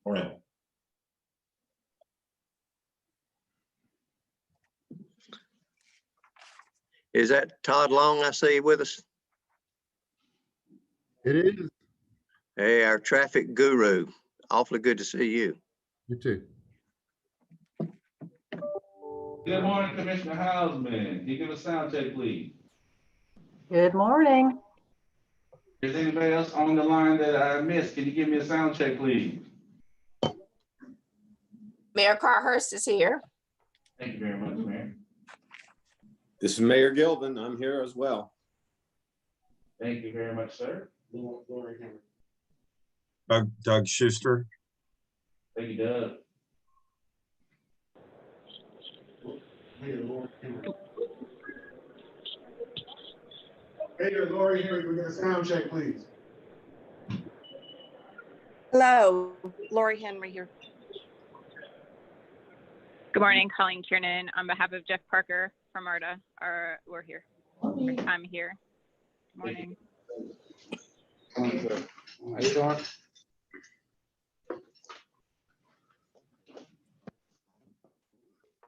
Morning. Is that Todd Long I see with us? It is. Hey, our traffic guru. Awfully good to see you. You too. Good morning, Commissioner Hausman. Can you give a sound check, please? Good morning. Is anybody else on the line that I missed? Can you give me a sound check, please? Mayor Carhurst is here. Thank you very much, Mayor. This is Mayor Gilvin. I'm here as well. Thank you very much, sir. Doug Schuster. Thank you, Doug. Mayor Lori Henry, we get a sound check, please. Hello, Lori Henry here. Good morning, Colleen Kiernan on behalf of Jeff Parker from ARDA. We're here. I'm here. Good morning. How you doing?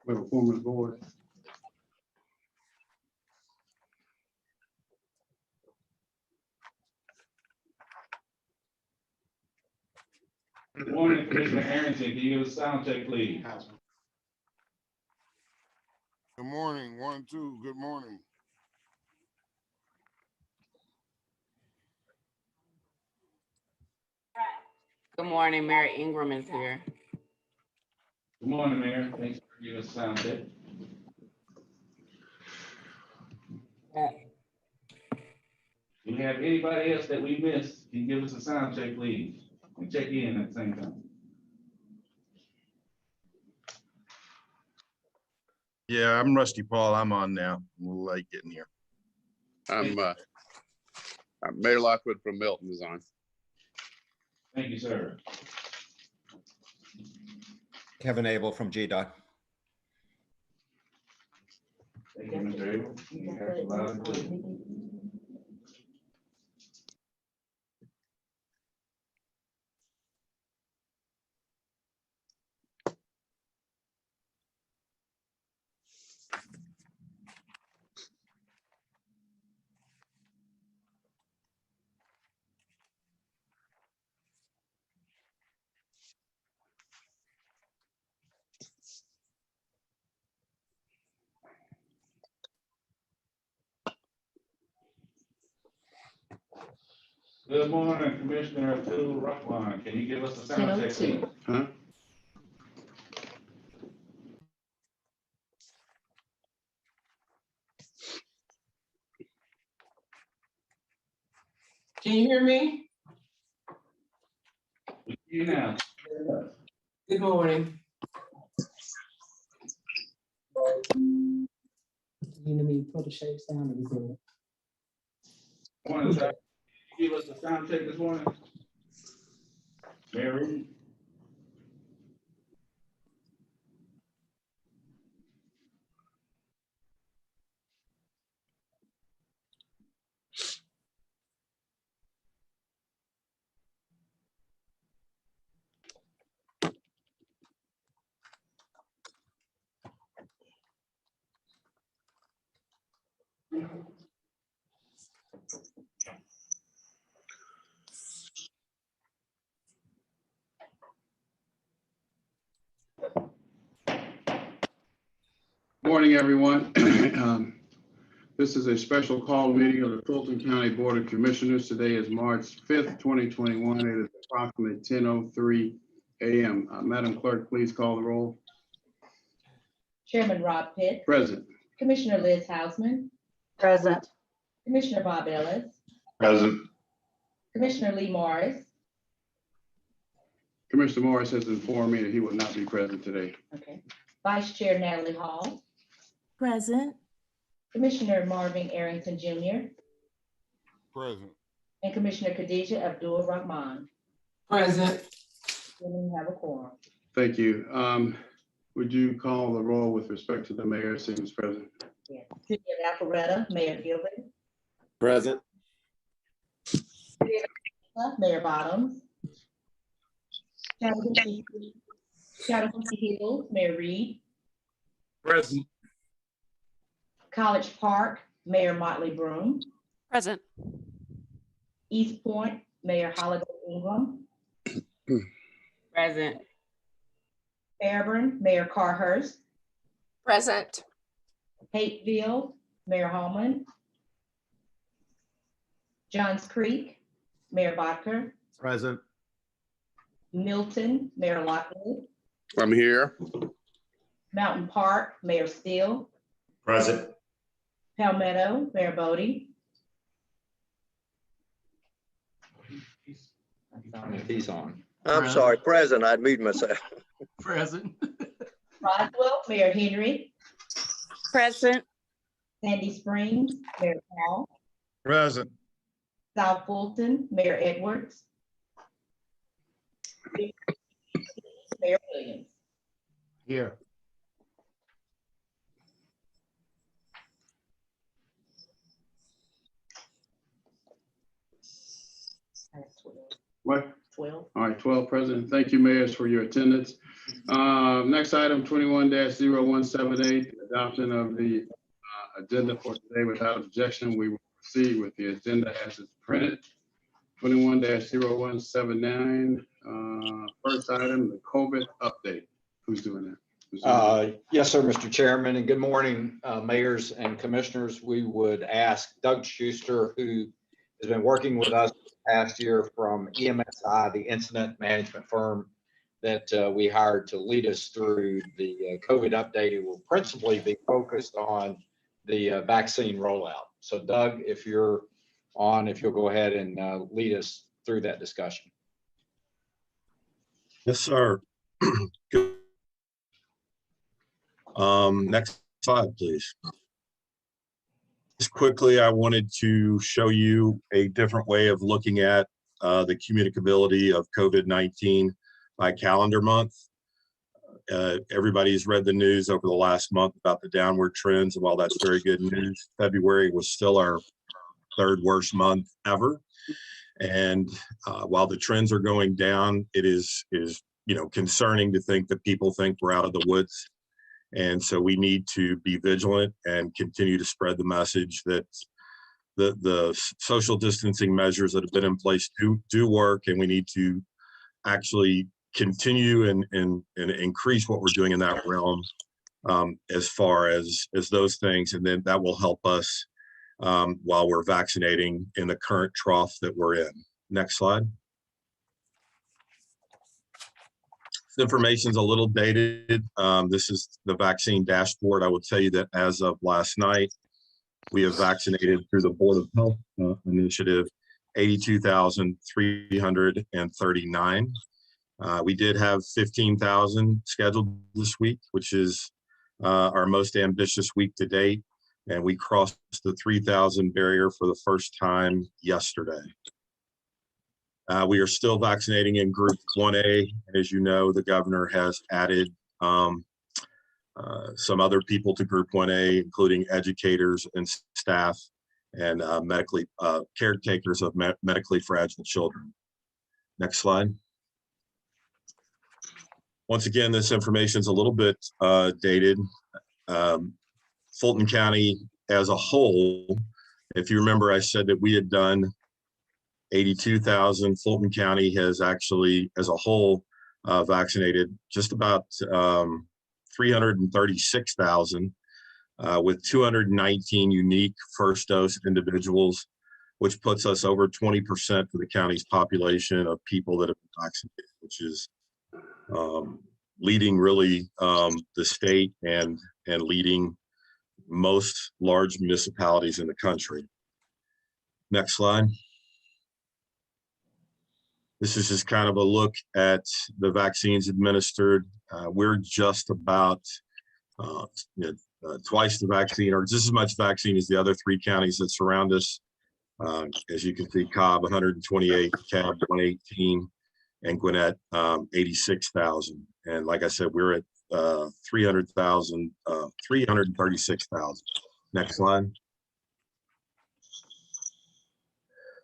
We have a former board. Good morning, Commissioner Harrington. Can you give a sound check, please? Good morning. 1, 2. Good morning. Good morning, Mayor Ingram is here. Good morning, Mayor. Thanks for giving us a sound check. Do we have anybody else that we missed? Can you give us a sound check, please? And check in at the same time. Yeah, I'm Rusty Paul. I'm on now. I'm a little late getting here. I'm Mayor Lockwood from Milton is on. Thank you, sir. Kevin Abel from GDOT. Thank you, Mr. Abel. You have to allow it to- Good morning, Commissioner Abdul Rahman. Can you give us a sound check, please? Huh? Can you hear me? You now. Good morning. You need me to put a shake sound in the Morning, sir. Can you give us a sound check this morning? Mary? Morning, everyone. This is a special call meeting of the Fulton County Board of Commissioners. Today is March 5th, 2021. It is approximately 10:03 a.m. Madam Clerk, please call the roll. Chairman Rob Pitt. Present. Commissioner Liz Hausman. Present. Commissioner Bob Ellis. Present. Commissioner Lee Morris. Commissioner Morris has informed me that he will not be present today. Okay. Vice Chair Natalie Hall. Present. Commissioner Marvin Arrington Jr. Present. and Commissioner Khadija Abdul Rahman. Present. We have a quorum. Thank you. Would you call the roll with respect to the mayor seems present? Yes. City of Alpharetta, Mayor Gilbert. Present. Mayor Bottoms. Chattahoochee Hills, Mayor Reed. Present. College Park, Mayor Motley Broom. Present. East Point, Mayor Holiday Ingram. Present. Fairburn, Mayor Carhurst. Present. Hateville, Mayor Holman. Johns Creek, Mayor Bodker. Present. Milton, Mayor Lockwood. I'm here. Mountain Park, Mayor Steele. Present. Palmetto, Mayor Bodie. He's on. I'm sorry, present, I'd mute myself. Present. Roswell, Mayor Henry. Present. Sandy Springs, Mayor Paul. Present. South Fulton, Mayor Edwards. Mayor Williams. Here. That's 12. What? 12. All right, 12 present. Thank you, mayors, for your attendance. Next item, 21-0178, adoption of the agenda for today. Without objection, we will proceed with the agenda as it's printed. 21-0179, first item, the COVID update. Who's doing that? Who's doing that? Yes, sir, Mr. Chairman, and good morning, mayors and commissioners. We would ask Doug Schuster, who has been working with us past year from EMSI, the incident management firm that we hired to lead us through the COVID update. It will principally be focused on the vaccine rollout. So Doug, if you're on, if you'll go ahead and lead us through that discussion. Yes, sir. Good. Next slide, please. Just quickly, I wanted to show you a different way of looking at the communicability of COVID-19 by calendar month. Everybody's read the news over the last month about the downward trends, and while that's very good news, February was still our third worst month ever. And while the trends are going down, it is concerning to think that people think we're out of the woods. And so we need to be vigilant and continue to spread the message that the social distancing measures that have been in place do work, and we need to actually continue and increase what we're doing in that realm as far as those things. And then that will help us while we're vaccinating in the current trough that we're in. Next slide. This information is a little dated. This is the vaccine dashboard. I will tell you that as of last night, we have vaccinated through the Board of Health initiative 82,339. We did have 15,000 scheduled this week, which is our most ambitious week to date. And we crossed the 3,000 barrier for the first time yesterday. We are still vaccinating in group 1A. And as you know, the governor has added some other people to group 1A, including educators and staff and caretakers of medically fragile children. Next slide. Once again, this information is a little bit dated. Fulton County as a whole, if you remember, I said that we had done 82,000. Fulton County has actually, as a whole, vaccinated just about 336,000 with 219 unique first dose individuals, which puts us over 20% of the county's population of people that have been vaccinated, which is leading really the state and leading most large municipalities in the country. Next slide. This is just kind of a look at the vaccines administered. We're just about twice the vaccine, or just as much vaccine as the other three counties that surround us. As you can see, Cobb 128, Cab 118, and Gwinnett 86,000. And like I said, we're at 336,000. Next slide.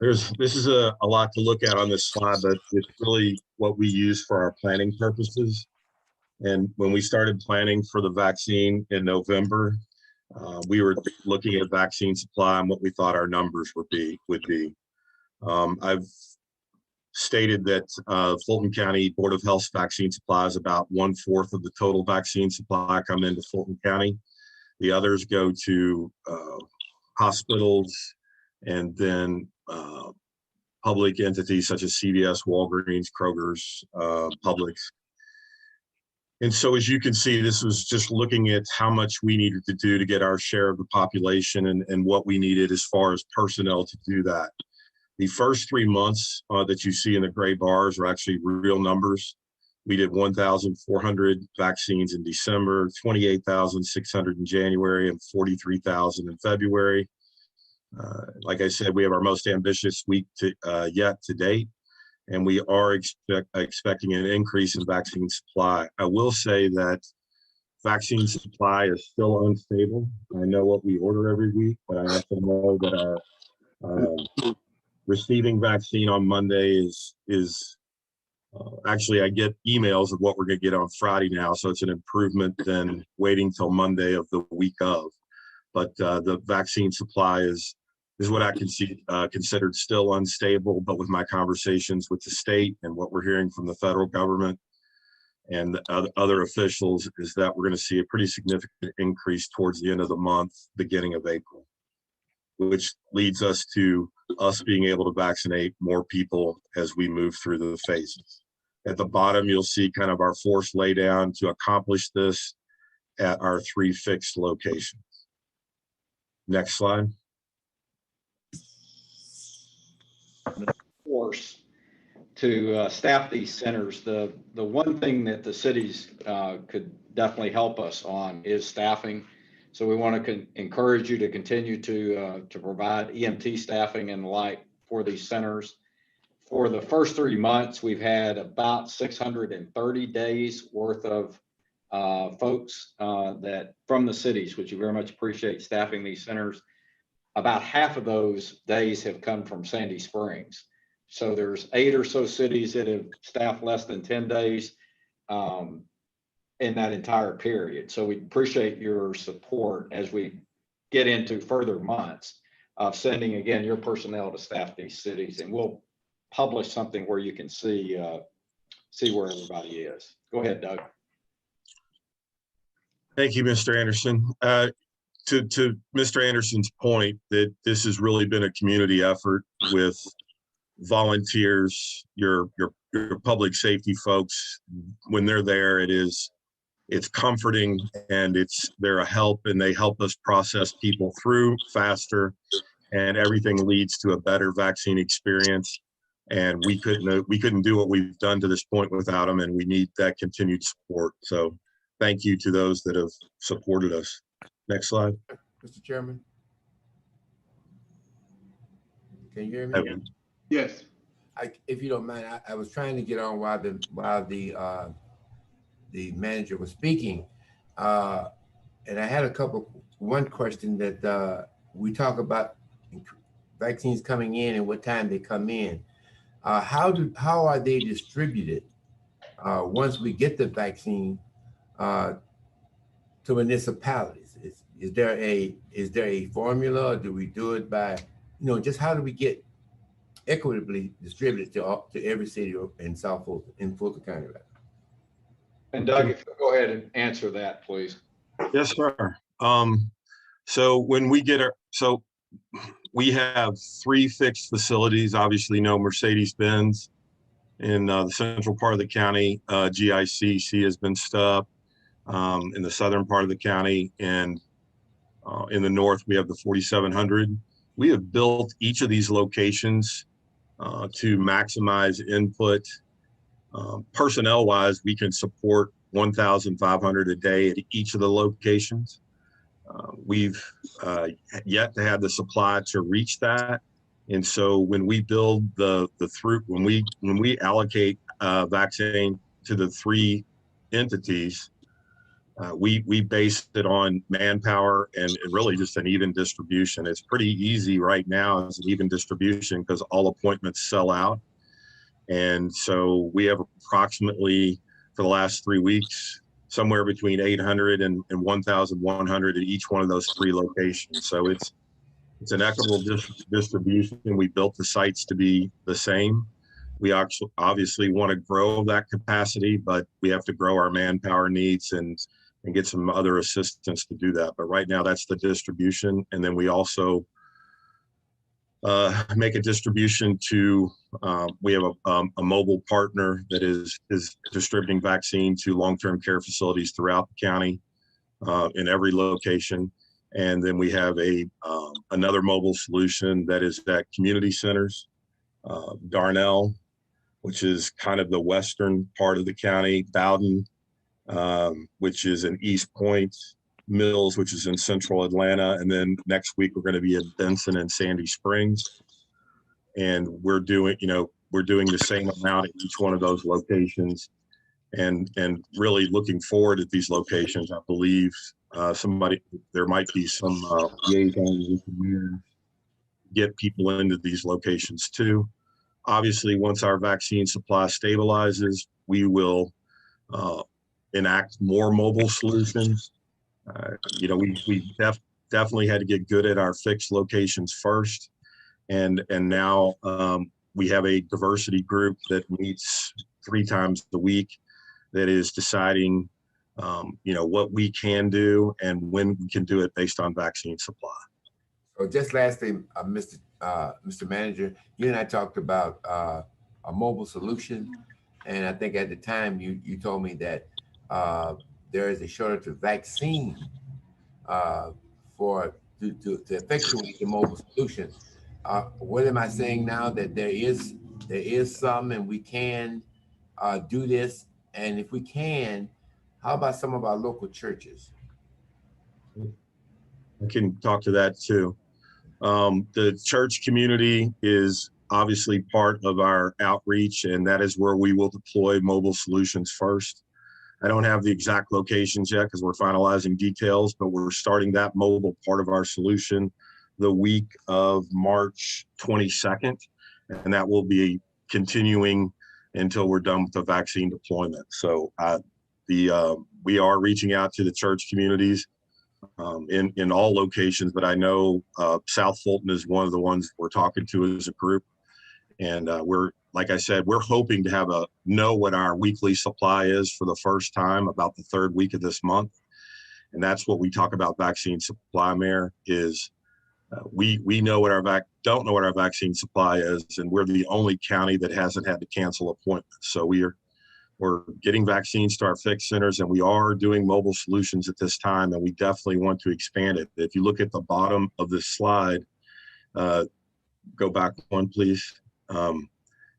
This is a lot to look at on this slide, but it's really what we use for our planning purposes. And when we started planning for the vaccine in November, we were looking at vaccine supply and what we thought our numbers would be. I've stated that Fulton County Board of Health's vaccine supply is about 1/4 of the total vaccine supply come into Fulton County. The others go to hospitals and then public entities such as CVS, Walgreens, Kroger's, Publix. And so as you can see, this was just looking at how much we needed to do to get our share of the population and what we needed as far as personnel to do that. The first 3 months that you see in the gray bars are actually real numbers. We did 1,400 vaccines in December, 28,600 in January, and 43,000 in February. Like I said, we have our most ambitious week yet to date, and we are expecting an increase in vaccine supply. I will say that vaccine supply is still unstable. I know what we order every week, but I also know that our receiving vaccine on Monday is actually, I get emails of what we're going to get on Friday now, so it's an improvement than waiting till Monday of the week of. But the vaccine supply is what I can see considered still unstable. But with my conversations with the state and what we're hearing from the federal government and other officials is that we're going to see a pretty significant increase towards the end of the month, beginning of April, which leads us to us being able to vaccinate more people as we move through the phases. At the bottom, you'll see kind of our force laydown to accomplish this at our 3 fixed locations. Next slide. Force to staff these centers. The one thing that the cities could definitely help us on is staffing. So we want to encourage you to continue to provide EMT staffing and the like for these centers. For the first 3 months, we've had about 630 days worth of folks that from the cities, which you very much appreciate staffing these centers. About half of those days have come from Sandy Springs. So there's 8 or so cities that have staffed less than 10 days in that entire period. So we appreciate your support as we get into further months of sending, again, your personnel to staff these cities. And we'll publish something where you can see where everybody is. Go ahead, Doug. Thank you, Mr. Anderson. To Mr. Anderson's point that this has really been a community effort with volunteers, your public safety folks. When they're there, it's comforting and they're a help, and they help us process people through faster, and everything leads to a better vaccine experience. And we couldn't do what we've done to this point without them, and we need that continued support. So thank you to those that have supported us. Next slide. Mr. Chairman. Can you hear me? Yes. If you don't mind, I was trying to get on while the manager was speaking. And I had one question that we talk about vaccines coming in and what time they come in. How are they distributed once we get the vaccine to municipalities? Is there a formula, or do we do it by, just how do we get equitably distributed to every city in Fulton County? And Doug, if you go ahead and answer that, please. Yes, sir. So when we get we have 3 fixed facilities, obviously no Mercedes-Benz in the central part of the county. GICC has been stood up in the southern part of the county, and in the north, we have the 4700. We have built each of these locations to maximize input. Personnel-wise, we can support 1,500 a day at each of the locations. We've yet to have the supply to reach that, and so when we build when we allocate vaccine to the 3 entities, We base it on manpower and really just an even distribution. It's pretty easy right now as an even distribution because all appointments sell out. And so we have approximately, for the last 3 weeks, somewhere between 800 and 1,100 at each one of those 3 locations. So it's an equitable distribution. We built the sites to be the same. We obviously want to grow that capacity, but we have to grow our manpower needs and get some other assistance to do that. But right now that's the distribution. And then we also make a distribution to, we have a mobile partner that is distributing vaccine to long-term care facilities throughout the county in every location. And then we have another mobile solution that is at community centers, Darnell, which is kind of the western part of the county, Bowden, which is in East Point, Mills, which is in central Atlanta. And then next week, we're going to be at Benson and Sandy Springs. And we're doing the same amount at each one of those locations. And really looking forward at these locations. I believe there might be some liaisons with the mayor, get people into these locations too. Obviously, once our vaccine supply stabilizes, we will enact more mobile solutions. We definitely had to get good at our fixed locations first. And now we have a diversity group that meets 3 times a week that is deciding, what we can do and when we can do it based on vaccine supply. So just lastly, Mr. Manager, you and I talked about a mobile solution. And I think at the time you told me that there is a shortage of vaccine to effectuate the mobile solution. What am I saying now? That there is some and we can do this? And if we can, how about some of our local churches? I can talk to that too. The church community is obviously part of our outreach, and that is where we will deploy mobile solutions first. I don't have the exact locations yet because we're finalizing details, but we're starting that mobile part of our solution the week of March 22nd, and that will be continuing until we're done with the vaccine deployment. So we are reaching out to the church communities in all locations, but I know South Fulton is one of the ones we're talking to as a group. And like I said, we're hoping to know what our weekly supply is for the first time about the 3rd week of this month. And that's what we talk about vaccine supply, Mayor, is we don't know what our vaccine supply is, and we're the only county that hasn't had to cancel appointments. So we're getting vaccines to our fixed centers, and we are doing mobile solutions at this time, and we definitely want to expand it. If you look at the bottom of this slide, go back one, please.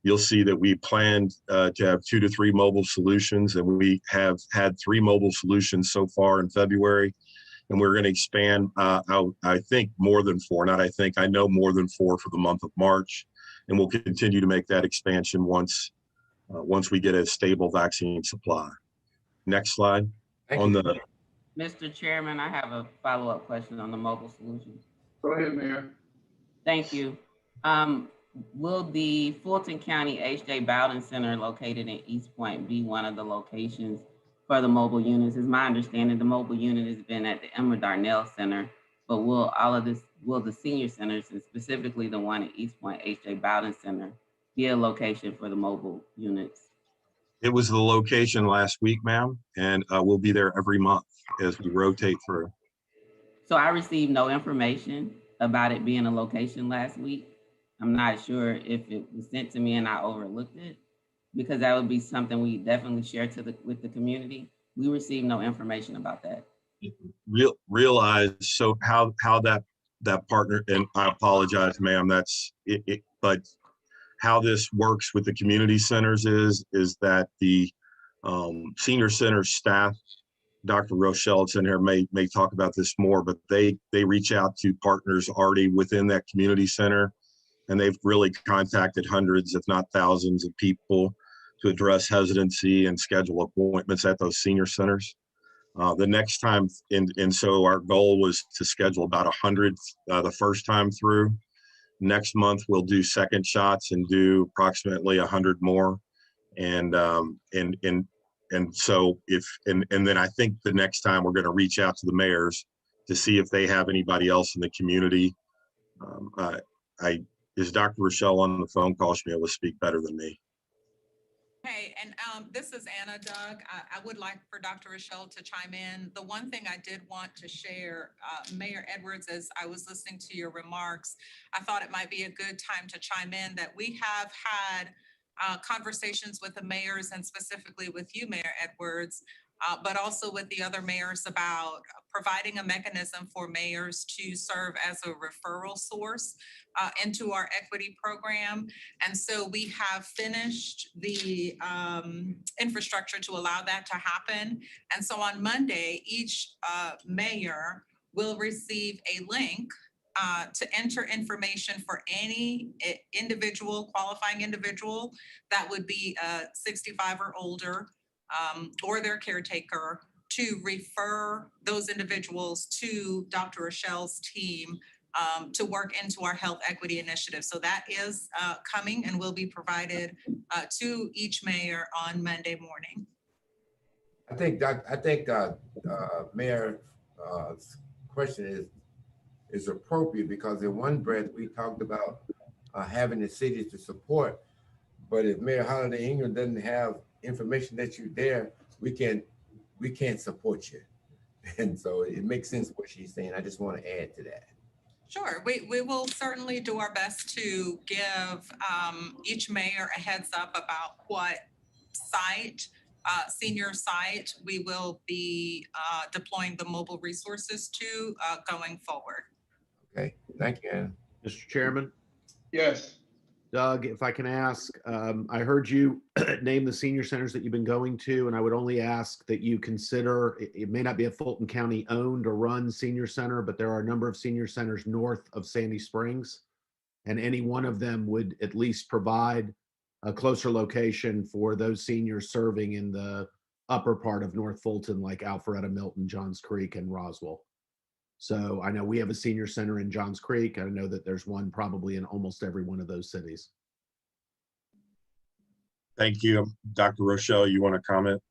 You'll see that we planned to have 2 to 3 mobile solutions, and we have had 3 mobile solutions so far in February. And we're going to expand out, I think, more than 4. I know more than 4 for the month of March. And we'll continue to make that expansion once we get a stable vaccine supply. Next slide. Mr. Chairman, I have a follow-up question on the mobile solutions. Go ahead, Mayor. Thank you. Will the Fulton County H.J. Bowden Center located in East Point be one of the locations for the mobile units? Is my understanding the mobile unit has been at the Emma Darnell Center, but will the senior centers, and specifically the one at East Point H.J. Bowden Center, be a location for the mobile units? It was the location last week, ma'am, and we'll be there every month as we rotate through. So I received no information about it being a location last week. I'm not sure if it was sent to me and I overlooked it, because that would be something we definitely share with the community. We received no information about that. Realize so how that partner, and I apologize, ma'am, that's it, but how this works with the community centers is that the senior center staff, Dr. Rochelle's in here, may talk about this more, but they reach out to partners already within that community center, and they've really contacted hundreds, if not thousands, of people to address hesitancy and schedule appointments at those senior centers. The next time, and so our goal was to schedule about 100 the first time through. Next month, we'll do second shots and do approximately 100 more. And so and then I think the next time we're going to reach out to the mayors to see if they have anybody else in the community. Is Dr. Rochelle on the phone call? She'll be able to speak better than me. Hey, and this is Anna, Doug. I would like for Dr. Rochelle to chime in. The one thing I did want to share, Mayor Edwards, as I was listening to your remarks, I thought it might be a good time to chime in that we have had conversations with the mayors and specifically with you, Mayor Edwards, but also with the other mayors about providing a mechanism for mayors to serve as a referral source into our equity program. And so we have finished the infrastructure to allow that to happen. And so on Monday, each mayor will receive a link to enter information for any individual, qualifying individual that would be 65 or older, or their caretaker, to refer those individuals to Dr. Rochelle's team to work into our health equity initiative. So that is coming and will be provided to each mayor on Monday morning. I think Mayor's question is appropriate, because in one breath we talked about having the cities to support, but if Mayor Holiday Ingram doesn't have information that you're there, we can't support you. And so it makes sense what she's saying. I just want to add to that. Sure, we will certainly do our best to give each mayor a heads up about what site, senior site, we will be deploying the mobile resources to going forward. Okay, thank you, Anna. Mr. Chairman? Yes. Doug, if I can ask, I heard you name the senior centers that you've been going to, and I would only ask that you consider, it may not be a Fulton County owned or run senior center, but there are a number of senior centers north of Sandy Springs, and any one of them would at least provide a closer location for those seniors serving in the upper part of North Fulton, like Alpharetta, Milton, Johns Creek, and Roswell. So I know we have a senior center in Johns Creek. I know that there's one probably in almost every one of those cities. Thank you. Dr. Rochelle, you want to comment?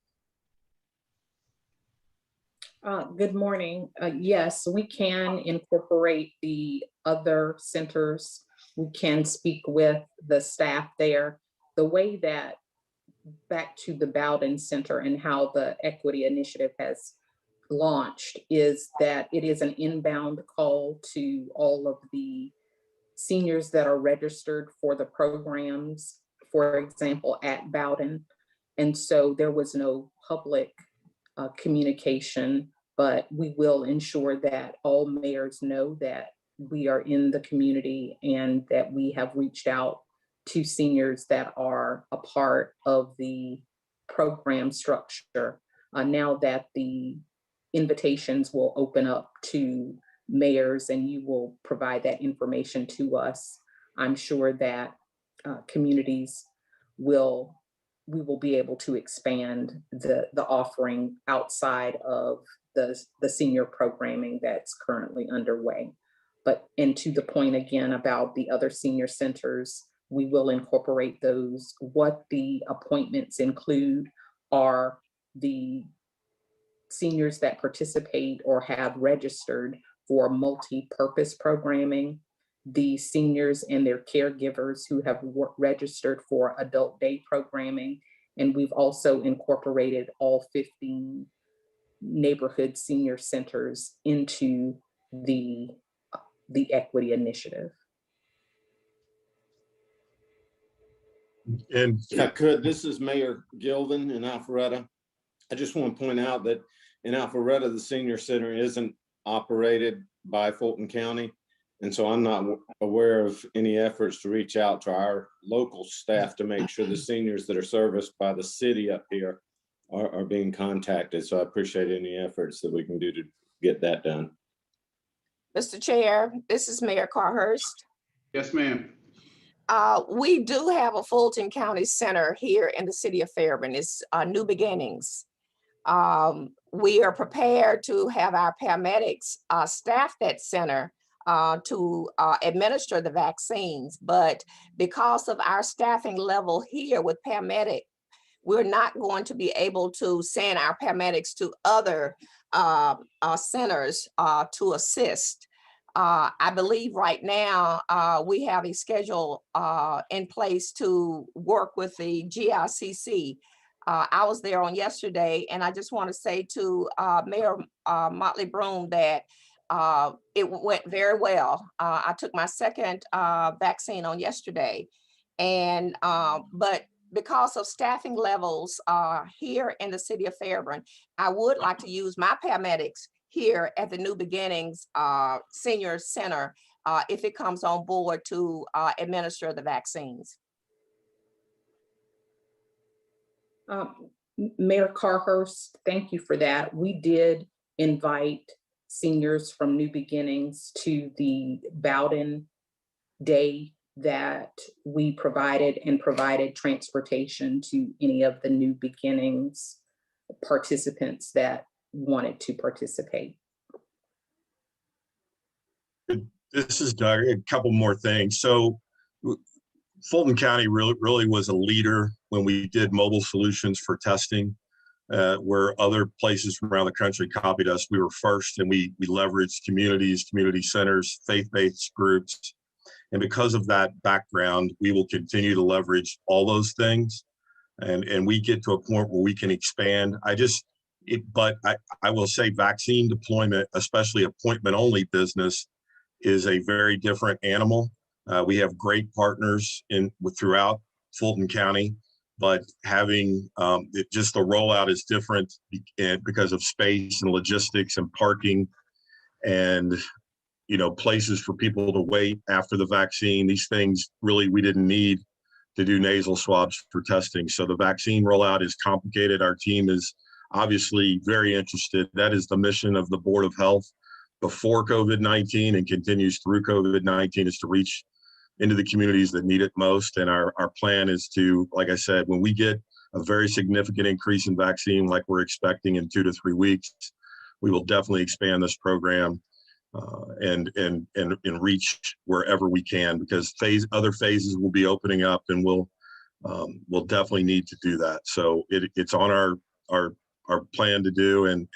Good morning. Yes, we can incorporate the other centers. We can speak with the staff there. The way that, back to the Bowden Center and how the equity initiative has launched, is that it is an inbound call to all of the seniors that are registered for the programs, for example, at Bowden. And so there was no public communication, but we will ensure that all mayors know that we are in the community and that we have reached out to seniors that are a part of the program structure. Now that the invitations will open up to mayors and you will provide that information to us, I'm sure that communities we will be able to expand the offering outside of the senior programming that's currently underway. And to the point again about the other senior centers, we will incorporate those. What the appointments include are the seniors that participate or have registered for multi-purpose programming, the seniors and their caregivers who have registered for adult day programming, and we've also incorporated all 15 neighborhood senior centers into the equity initiative. And if I could, this is Mayor Gilvin in Alpharetta. I just want to point out that in Alpharetta, the senior center isn't operated by Fulton County. And so I'm not aware of any efforts to reach out to our local staff to make sure the seniors that are serviced by the city up here are being contacted. So I appreciate any efforts that we can do to get that done. Mr. Chair, this is Mayor Carhurst. Yes, ma'am. We do have a Fulton County Center here in the city of Fairburn. It's New Beginnings. we are prepared to have our paramedics staff that center to administer the vaccines. But because of our staffing level here with paramedic, we're not going to be able to send our paramedics to other centers to assist. I believe right now we have a schedule in place to work with the GICC. I was there on yesterday, and I just want to say to Mayor Motley Broom that it went very well. I took my second vaccine on yesterday, and but because of staffing levels here in the city of Fairburn, I would like to use my paramedics here at the New Beginnings Senior Center if it comes on board to administer the vaccines. Mayor Carhurst, thank you for that. We did invite seniors from New Beginnings to the Bowden Day that we provided transportation to any of the New Beginnings participants that wanted to participate. This is Doug. A couple more things. So Fulton County really was a leader when we did mobile solutions for testing, where other places from around the country copied us. We were first, and we leveraged communities, community centers, faith-based groups. And because of that background, we will continue to leverage all those things. And we get to a point where we can expand. But I will say vaccine deployment, especially appointment-only business, is a very different animal. We have great partners throughout Fulton County, but having just the rollout is different because of space and logistics and parking and places for people to wait after the vaccine. These things really we didn't need to do nasal swabs for testing. So the vaccine rollout is complicated. Our team is obviously very interested. That is the mission of the Board of Health before COVID-19 and continues through COVID-19, is to reach into the communities that need it most. And our plan is to, like I said, when we get a very significant increase in vaccine, like we're expecting in 2 to 3 weeks, we will definitely expand this program and reach wherever we can, because other phases will be opening up, and we'll definitely need to do that. So it's on our plan to do, and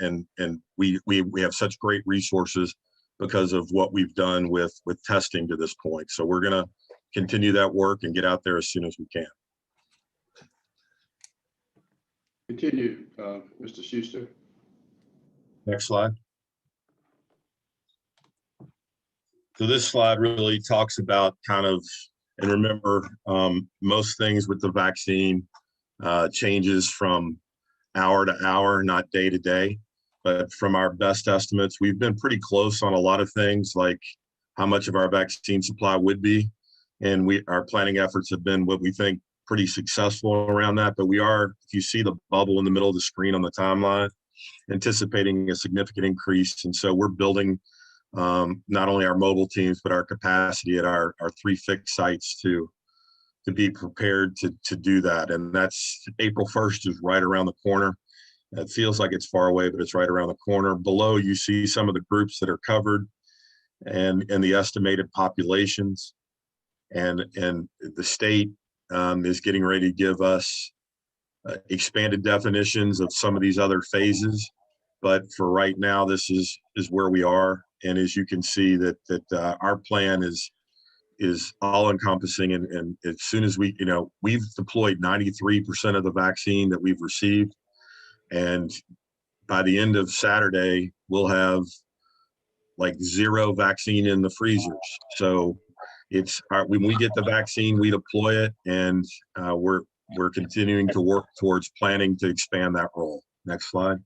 we have such great resources because of what we've done with testing to this point. So we're gonna continue that work and get out there as soon as we can. Continue, Mr. Schuster. Next slide. So this slide really talks about and remember, most things with the vaccine changes from hour to hour, not day to day. But from our best estimates, we've been pretty close on a lot of things, like how much of our vaccine supply would be. And our planning efforts have been what we think pretty successful around that. But we are, if you see the bubble in the middle of the screen on the timeline, anticipating a significant increase. And so we're building not only our mobile teams, but our capacity at our 3 fixed sites to be prepared to do that. And that's April 1st is right around the corner. It feels like it's far away, but it's right around the corner. Below, you see some of the groups that are covered and the estimated populations. And the state is getting ready to give us expanded definitions of some of these other phases. But for right now, this is where we are. And as you can see that our plan is all encompassing. And as soon as we've deployed 93% of the vaccine that we've received. And by the end of Saturday, we'll have like 0 vaccine in the freezers. So when we get the vaccine, we deploy it, and we're continuing to work towards planning to expand that role. Next slide.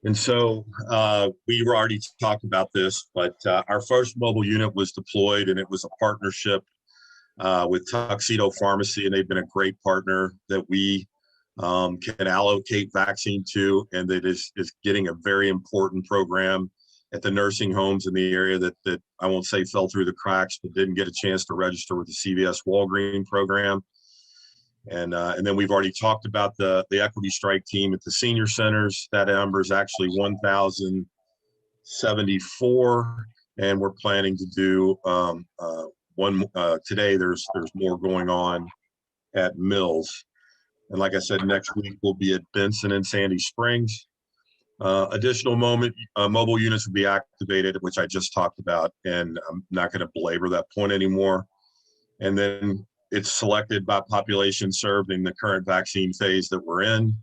And so we already talked about this, but our first mobile unit was deployed, and it was a partnership with Tuxedo Pharmacy, and they've been a great partner that we can allocate vaccine to, and that is getting a very important program at the nursing homes in the area that I won't say fell through the cracks, but didn't get a chance to register with the CVS Walgreens program. And then we've already talked about the equity strike team at the senior centers. That number is actually 1,074, and we're planning to do one today. There's more going on at Mills, and like I said, next week we'll be at Benson and Sandy Springs. Additional mobile units will be activated, which I just talked about, and I'm not going to belabor that point anymore. And then it's selected by population served in the current vaccine phase that we're in.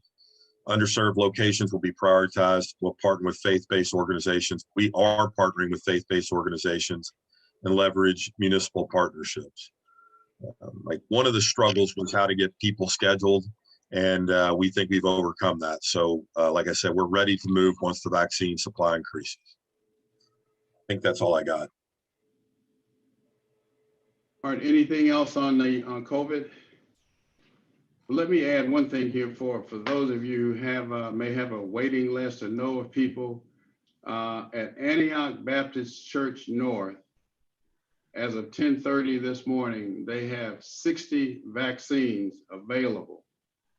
Underserved locations will be prioritized. We'll partner with faith-based organizations. We are partnering with faith-based organizations and leverage municipal partnerships. Like one of the struggles was how to get people scheduled, and we think we've overcome that. So like I said, we're ready to move once the vaccine supply increases. I think that's all I got. All right, anything else on COVID? Let me add one thing here for those of you who have may have a waiting list or know of people at Antioch Baptist Church North. As of 10:30 this morning, they have 60 vaccines available,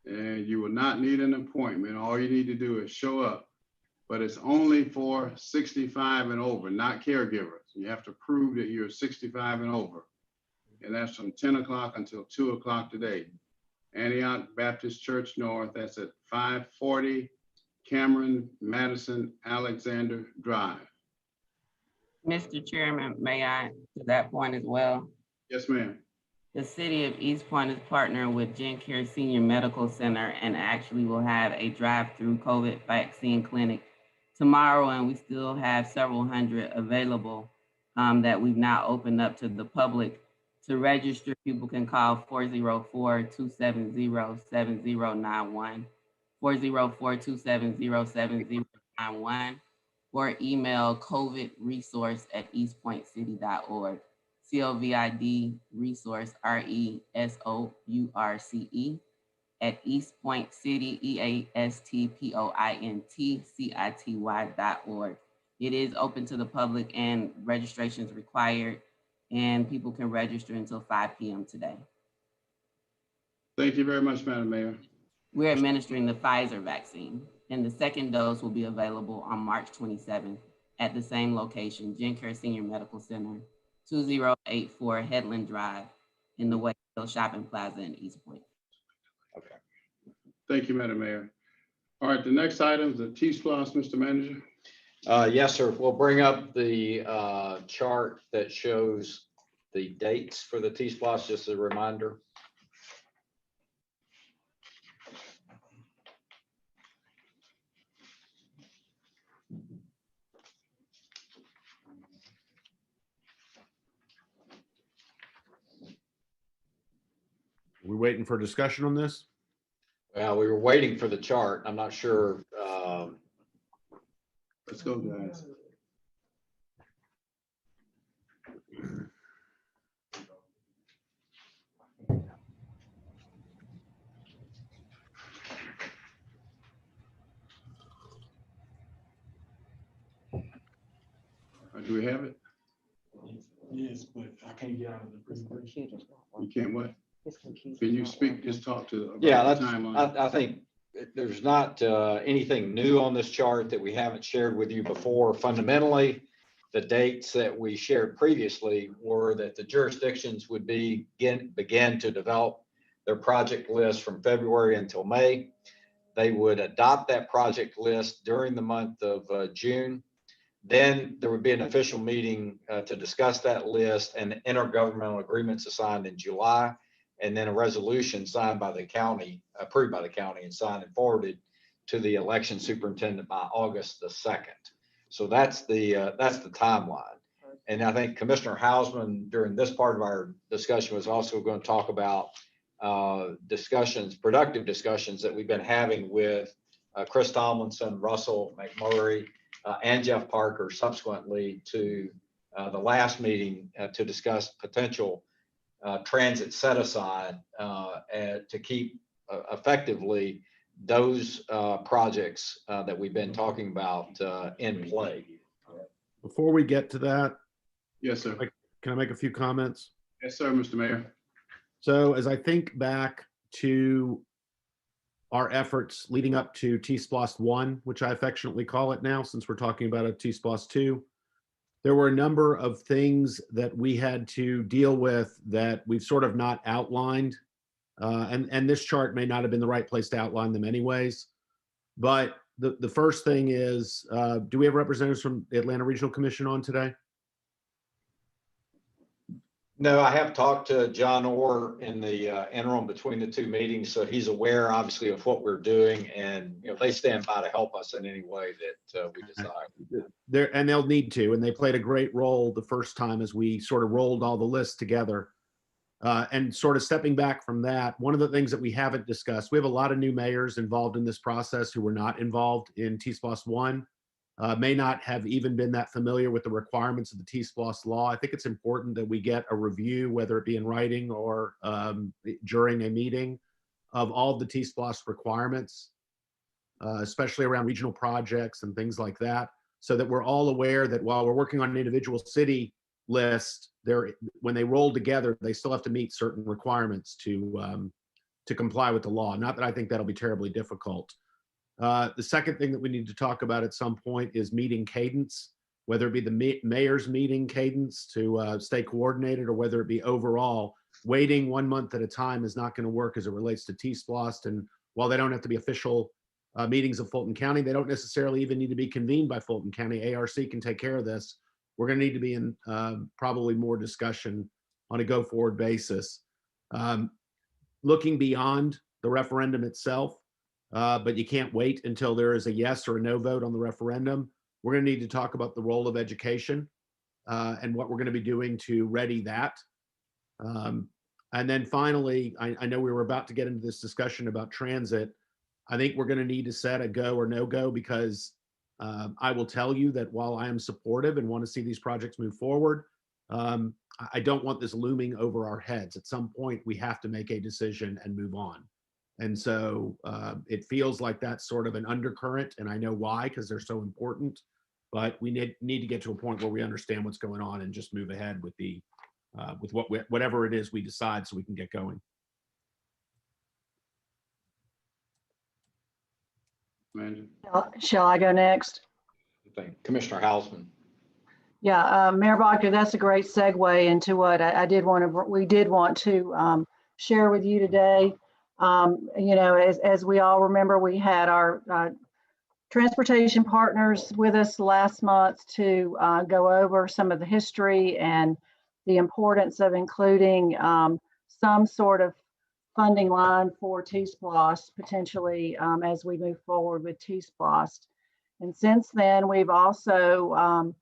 and you will not need an appointment. All you need to do is show up, but it's only for 65 and over, not caregivers. You have to prove that you're 65 and over, and that's from 10 o'clock until 2 o'clock today. Antioch Baptist Church North, that's at 540 Cameron Madison Alexander Drive. Mr. Chairman, may I, to that point as well? Yes, ma'am. The city of East Point is partnering with GenCare Senior Medical Center and actually will have a drive-through COVID vaccine clinic tomorrow, and we still have several hundred available that we've now opened up to the public. To register, people can call 404-270-7091, 404-270-7091, or email covidresource@eastpointcity.org, COVID resource, RESOURCE, at eastpointcity, EASTPOINTCITY.org. It is open to the public and registration is required, and people can register until 5 p.m. today. Thank you very much, Madam Mayor. We're administering the Pfizer vaccine, and the second dose will be available on March 27th at the same location, GenCare Senior Medical Center, 2084 Headland Drive in the Wakefield Shopping Plaza in East Point. Okay. Thank you, Madam Mayor. All right, the next item is the T-SPLOST, Mr. Manager. Yes, sir. We'll bring up the chart that shows the dates for the T-SPLOST, just as a reminder. We're waiting for discussion on this? Well, we were waiting for the chart. I'm not sure. Let's go, guys. Do we have it? Yes, but I can't get out of the presentation. You can't what? Can you speak, just talk to about Yeah, the timeline? I think there's not anything new on this chart that we haven't shared with you before. Fundamentally, the dates that we shared previously were that the jurisdictions would begin to develop their project list from February until May. They would adopt that project list during the month of June. Then there would be an official meeting to discuss that list, and intergovernmental agreements assigned in July, and then a resolution signed by the county, approved by the county, and signed and forwarded to the election superintendent by August the 2nd. So that's the timeline. And I think Commissioner Hausman during this part of our discussion was also going to talk about productive discussions that we've been having with Chris Tomlinson, Russell McMurray, and Jeff Parker subsequently to the last meeting to discuss potential transit set aside to keep effectively those projects that we've been talking about in play. Before we get to that, yes, sir. Can I make a few comments? Yes, sir, Mr. Mayor. So as I think back to our efforts leading up to T-SPLOST 1, which I affectionately call it now, since we're talking about a T-SPLOST 2. There were a number of things that we had to deal with that we've sort of not outlined. And this chart may not have been the right place to outline them anyways. But the first thing is, do we have representatives from the Atlanta Regional Commission on today? No, I have talked to John Orr in the interim between the two meetings, so he's aware, obviously, of what we're doing, and they stand by to help us in any way that we decide. And they'll need to, and they played a great role the first time as we sort of rolled all the lists together. And sort of stepping back from that, one of the things that we haven't discussed, we have a lot of new mayors involved in this process who were not involved in T-SPLOST 1. May not have even been that familiar with the requirements of the T-SPLOST law. I think it's important that we get a review, whether it be in writing or during a meeting, of all of the T-SPLOST requirements, especially around regional projects and things like that, so that we're all aware that while we're working on an individual city list, when they roll together, they still have to meet certain requirements to comply with the law. Not that I think that'll be terribly difficult. The second thing that we need to talk about at some point is meeting cadence, whether it be the mayor's meeting cadence to stay coordinated, or whether it be overall. Waiting 1 month at a time is not going to work as it relates to T-SPLOST. And while they don't have to be official meetings of Fulton County, they don't necessarily even need to be convened by Fulton County. ARC can take care of this. We're going to need to be in probably more discussion on a go-forward basis. Looking beyond the referendum itself, but you can't wait until there is a yes or a no vote on the referendum. We're going to need to talk about the role of education and what we're going to be doing to ready that. And then finally, I know we were about to get into this discussion about transit. I think we're going to need to set a go or no go, because I will tell you that while I am supportive and want to see these projects move forward, I don't want this looming over our heads. At some point, we have to make a decision and move on. And so it feels like that's sort of an undercurrent, and I know why, because they're so important. But we need to get to a point where we understand what's going on and just move ahead with the whatever it is we decide, so we can get going. Shall I go next? Commissioner Hausman. Yeah, Mayor Bachner, that's a great segue into what we did want to share with you today. As we all remember, we had our transportation partners with us last month to go over some of the history and the importance of including some sort of funding line for T-SPLOST potentially as we move forward with T-SPLOST. And since then, we've also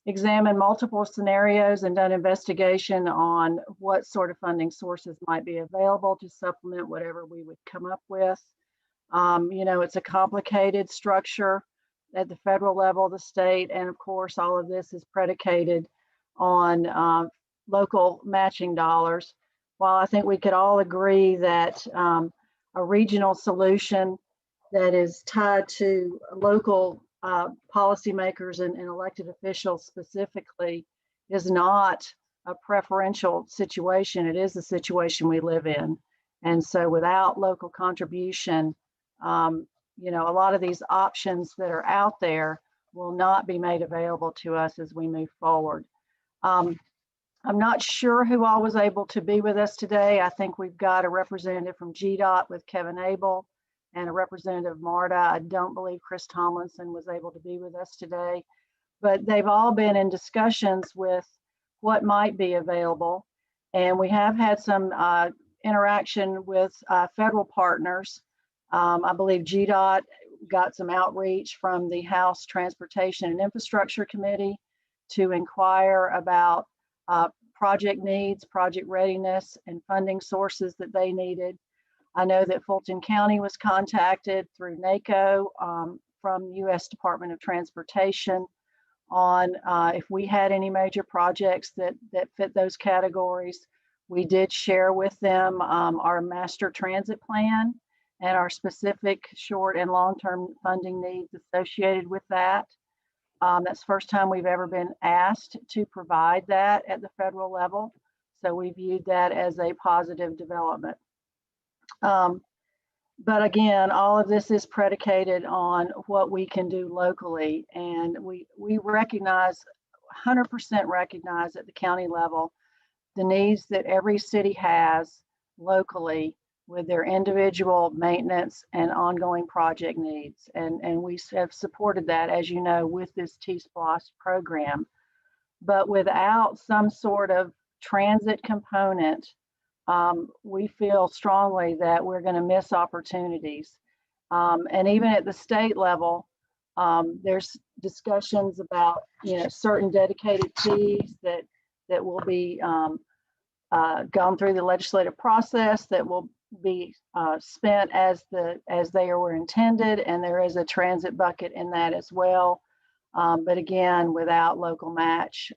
examined multiple scenarios and done investigation on what sort of funding sources might be available to supplement whatever we would come up with. It's a complicated structure at the federal level, the state, and of course, all of this is predicated on local matching dollars. While I think we could all agree that a regional solution that is tied to local policymakers and elected officials specifically is not a preferential situation, it is the situation we live in. And so without local contribution, a lot of these options that are out there will not be made available to us as we move forward. I'm not sure who all was able to be with us today. I think we've got a representative from GDOT with Kevin Abel and a representative of MARTA. I don't believe Chris Tomlinson was able to be with us today, but they've all been in discussions with what might be available. And we have had some interaction with federal partners. I believe GDOT got some outreach from the House Transportation and Infrastructure Committee to inquire about project needs, project readiness, and funding sources that they needed. I know that Fulton County was contacted through NACO from U.S. Department of Transportation on if we had any major projects that fit those categories. We did share with them our master transit plan and our specific short and long-term funding needs associated with that. That's the first time we've ever been asked to provide that at the federal level. So we viewed that as a positive development. But again, all of this is predicated on what we can do locally. And we recognize, 100% recognize at the county level, the needs that every city has locally with their individual maintenance and ongoing project needs. And we have supported that, as you know, with this T-SPLOST program. But without some sort of transit component, we feel strongly that we're going to miss opportunities. And even at the state level, there's discussions about, certain dedicated fees that will be gone through the legislative process, that will be spent as they were intended, and there is a transit bucket in that as well. But again, without local match,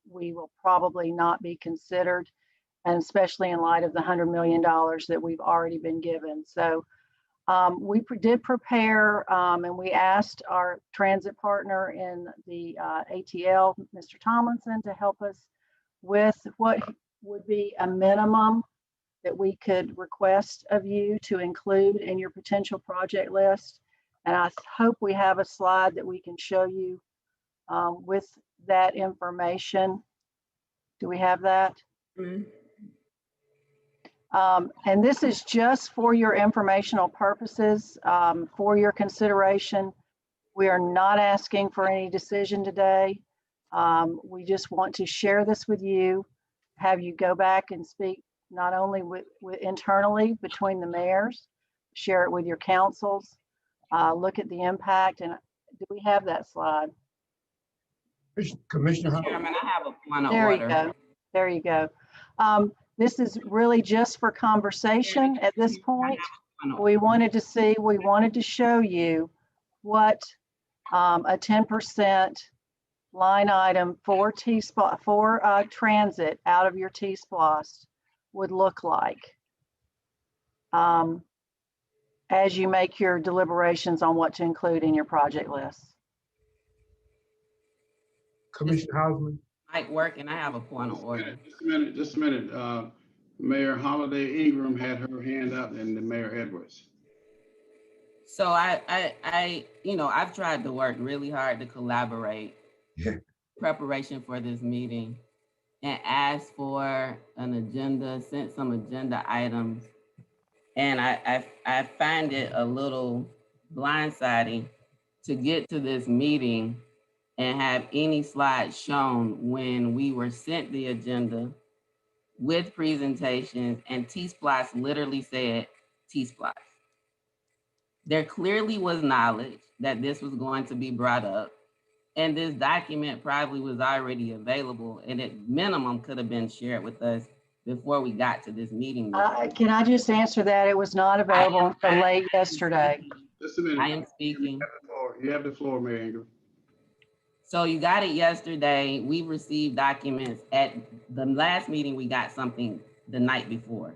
we will probably not be considered, and especially in light of the $100 million that we've already been given. So we did prepare, and we asked our transit partner in the ATL, Mr. Tomlinson, to help us with what would be a minimum that we could request of you to include in your potential project list. And I hope we have a slide that we can show you with that information. Do we have that? Mm-hmm. And this is just for your informational purposes, for your consideration. We are not asking for any decision today. We just want to share this with you, have you go back and speak not only with internally between the mayors, share it with your councils, look at the impact. And do we have that slide? Commissioner Chairman, I have a point of There order. you go. There you go. This is really just for conversation at this point. We wanted to show you what a 10% line item for transit out of your T-SPLOST would look like as you make your deliberations on what to include in your project list. Commissioner Hausman. Might work, and I have a point of order. Just a minute. Mayor Holiday Ingram had her hand up, and then Mayor Edwards. So I've tried to work really hard to collaborate preparation for this meeting, and asked for an agenda, sent some agenda items. And I find it a little blindsiding to get to this meeting and have any slides shown when we were sent the agenda with presentations, and T-SPLOST literally said T-SPLOST. There clearly was knowledge that this was going to be brought up, and this document probably was already available, and at minimum could have been shared with us before we got to this meeting. Can I just answer that? It was not available until late yesterday. Just a minute. I am speaking. You have the floor, Mayor Ingram. So you got it yesterday. We received documents at the last meeting. We got something the night before.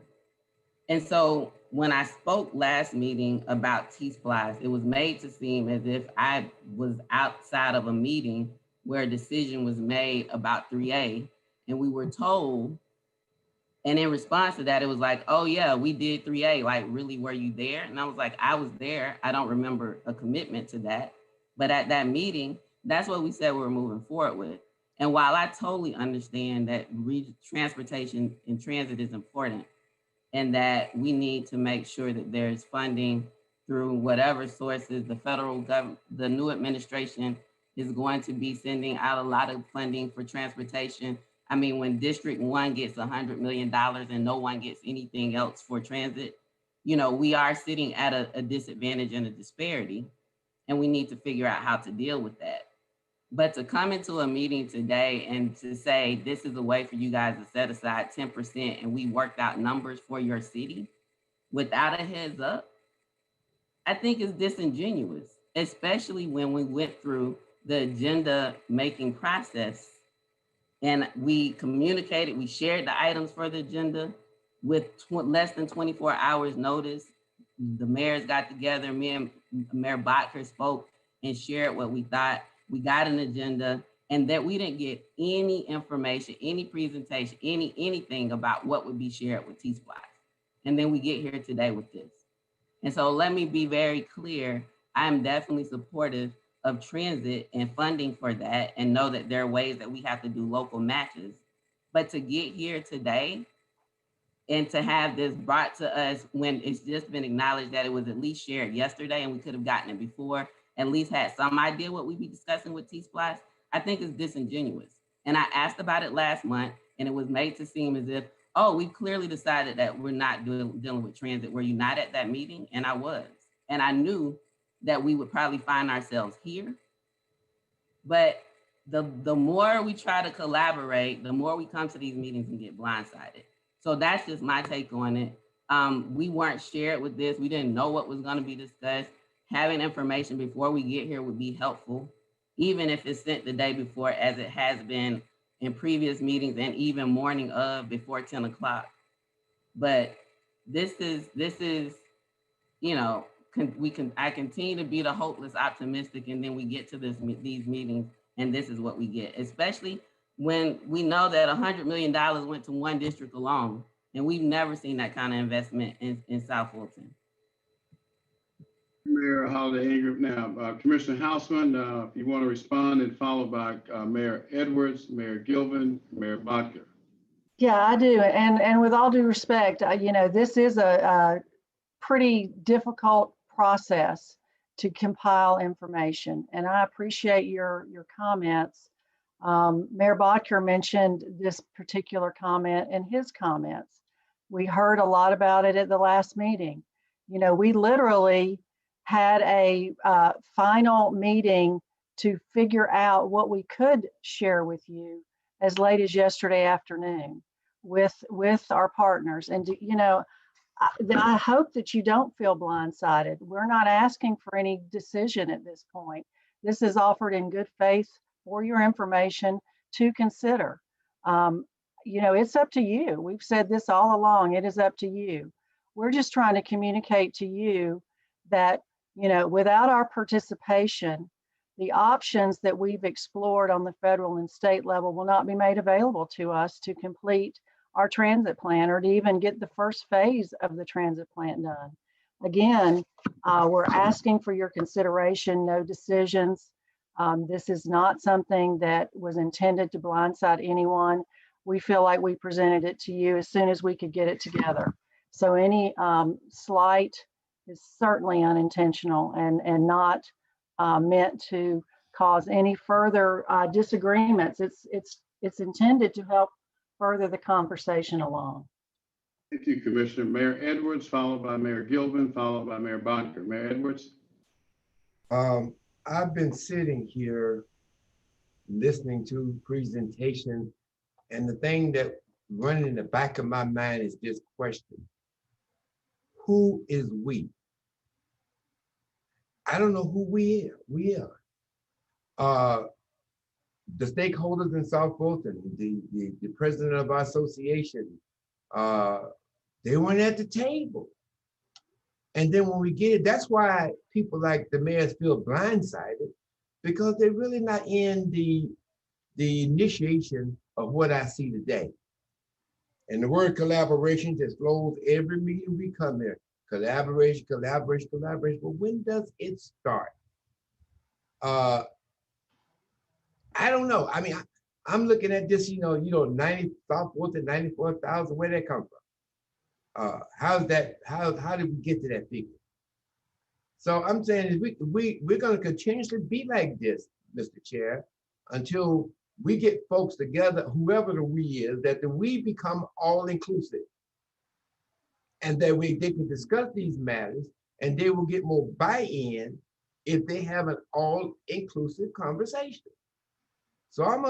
And so when I spoke last meeting about T-SPLOST, it was made to seem as if I was outside of a meeting where a decision was made about 3A, and we were told, and in response to that, it was like, oh yeah, we did 3A, like really, were you there? And I was like, I was there. I don't remember a commitment to that. But at that meeting, that's what we said we were moving forward with. And while I totally understand that transportation and transit is important, and that we need to make sure that there's funding through whatever sources, the federal government, the new administration is going to be sending out a lot of funding for transportation. I mean, when District 1 gets $100 million and no one gets anything else for transit, we are sitting at a disadvantage and a disparity, and we need to figure out how to deal with that. But to come into a meeting today and to say, this is a way for you guys to set aside 10% and we worked out numbers for your city without a heads up, I think is disingenuous, especially when we went through the agenda making process and we communicated, we shared the items for the agenda with less than 24 hours notice. The mayors got together, me and Mayor Botker spoke and shared what we thought. We got an agenda, and that we didn't get any information, any presentation, anything about what would be shared with T-SPLOST. And then we get here today with this. And so let me be very clear. I'm definitely supportive of transit and funding for that, and know that there are ways that we have to do local matches. But to get here today and to have this brought to us when it's just been acknowledged that it was at least shared yesterday and we could have gotten it before, at least had some idea what we'd be discussing with T-SPLOST, I think is disingenuous. And I asked about it last month, and it was made to seem as if, oh, we clearly decided that we're not dealing with transit. Were you not at that meeting? And I was. And I knew that we would probably find ourselves here. But the more we try to collaborate, the more we come to these meetings and get blindsided. So that's just my take on it. We weren't shared with this. We didn't know what was going to be discussed. Having information before we get here would be helpful, even if it's sent the day before, as it has been in previous meetings and even morning of before 10 o'clock. But this is, you know, I continue to be the hopeless optimistic, and then we get to these meetings and this is what we get, especially when we know that $100 million went to one district alone, and we've never seen that kind of investment in South Fulton. Mayor Holiday Ingram. Now, Commissioner Houseman, if you want to respond, and followed by Mayor Edwards, Mayor Gilvin, Mayor Bodker. Yeah, I do. And with all due respect, you know, this is a pretty difficult process to compile information. And I appreciate your comments. Mayor Bodker mentioned this particular comment in his comments. We heard a lot about it at the last meeting. You know, we literally had a final meeting to figure out what we could share with you as late as yesterday afternoon with our partners. And, you know, I hope that you don't feel blindsided. We're not asking for any decision at this point. This is offered in good faith for your information to consider. You know, it's up to you. We've said this all along. It is up to you. We're just trying to communicate to you that, you know, without our participation, the options that we've explored on the federal and state level will not be made available to us to complete our transit plan or to even get the first phase of the transit plan done. Again, we're asking for your consideration, no decisions. This is not something that was intended to blindside anyone. We feel like we presented it to you as soon as we could get it together. So any slight is certainly unintentional and not meant to cause any further disagreements. It's intended to help further the conversation along. Thank you, Commissioner. Mayor Edwards, followed by Mayor Gilvin, followed by Mayor Bodker. Mayor Edwards. I've been sitting here listening to presentation, and the thing that running in the back of my mind is this question: who is we? I don't know who we are. The stakeholders in South Fulton, the president of our association, they weren't at the table. And then when we get it, that's why people like the mayors feel blindsided, because they're really not in the initiation of what I see today. And the word collaboration just flows every meeting we come here. Collaboration, collaboration, collaboration. But when does it start? I don't know. I mean, I'm looking at this, 90 South Fulton, 94,000. Where did that come from? How's that? How did we get to that figure? So I'm saying we're going to continuously be like this, Mr. Chair, until we get folks together, whoever the we is, that the we become all inclusive, and that they can discuss these matters, and they will get more buy-in if they have an all inclusive conversation. So I'm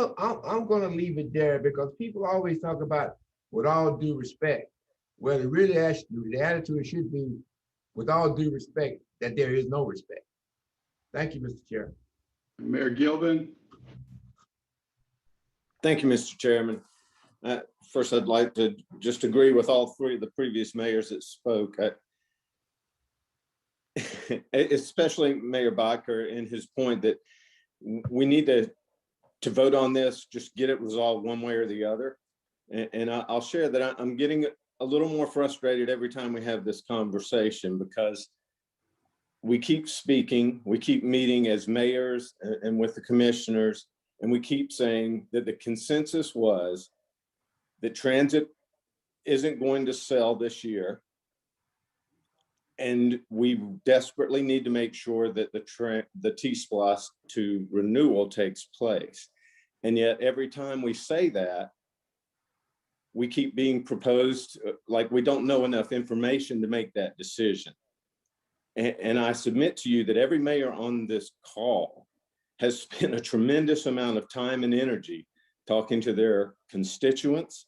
going to leave it there, because people always talk about with all due respect. Well, the attitude should be with all due respect, that there is no respect. Thank you, Mr. Chair. Mayor Gilvin. Thank you, Mr. Chairman. First, I'd like to just agree with all three of the previous mayors that spoke. Especially Mayor Bodker in his point that we need to vote on this, just get it resolved one way or the other. And I'll share that I'm getting a little more frustrated every time we have this conversation because we keep speaking, we keep meeting as mayors and with the commissioners, and we keep saying that the consensus was that transit isn't going to sell this year. And we desperately need to make sure that the T-SPLOST to renewal takes place. And yet every time we say that, we keep being proposed, like we don't know enough information to make that decision. And I submit to you that every mayor on this call has spent a tremendous amount of time and energy talking to their constituents,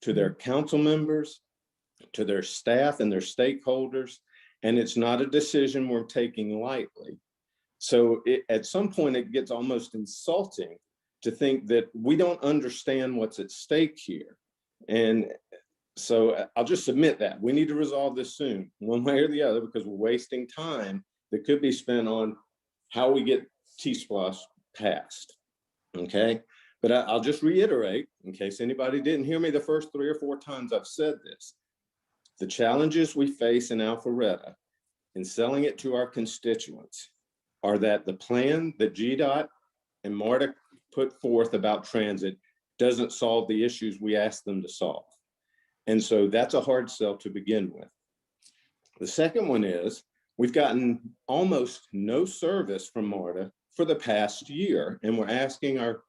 to their council members, to their staff and their stakeholders. And it's not a decision we're taking lightly. So at some point, it gets almost insulting to think that we don't understand what's at stake here. And so I'll just submit that we need to resolve this soon, one way or the other, because we're wasting time that could be spent on how we get T-SPLOST passed. Okay, but I'll just reiterate, in case anybody didn't hear me the first 3 or 4 times I've said this, the challenges we face in Alpharetta in selling it to our constituents are that the plan that GDOT and MARTA put forth about transit doesn't solve the issues we asked them to solve. And so that's a hard sell to begin with. The second one is we've gotten almost no service from MARTA for the past year, and we're asking our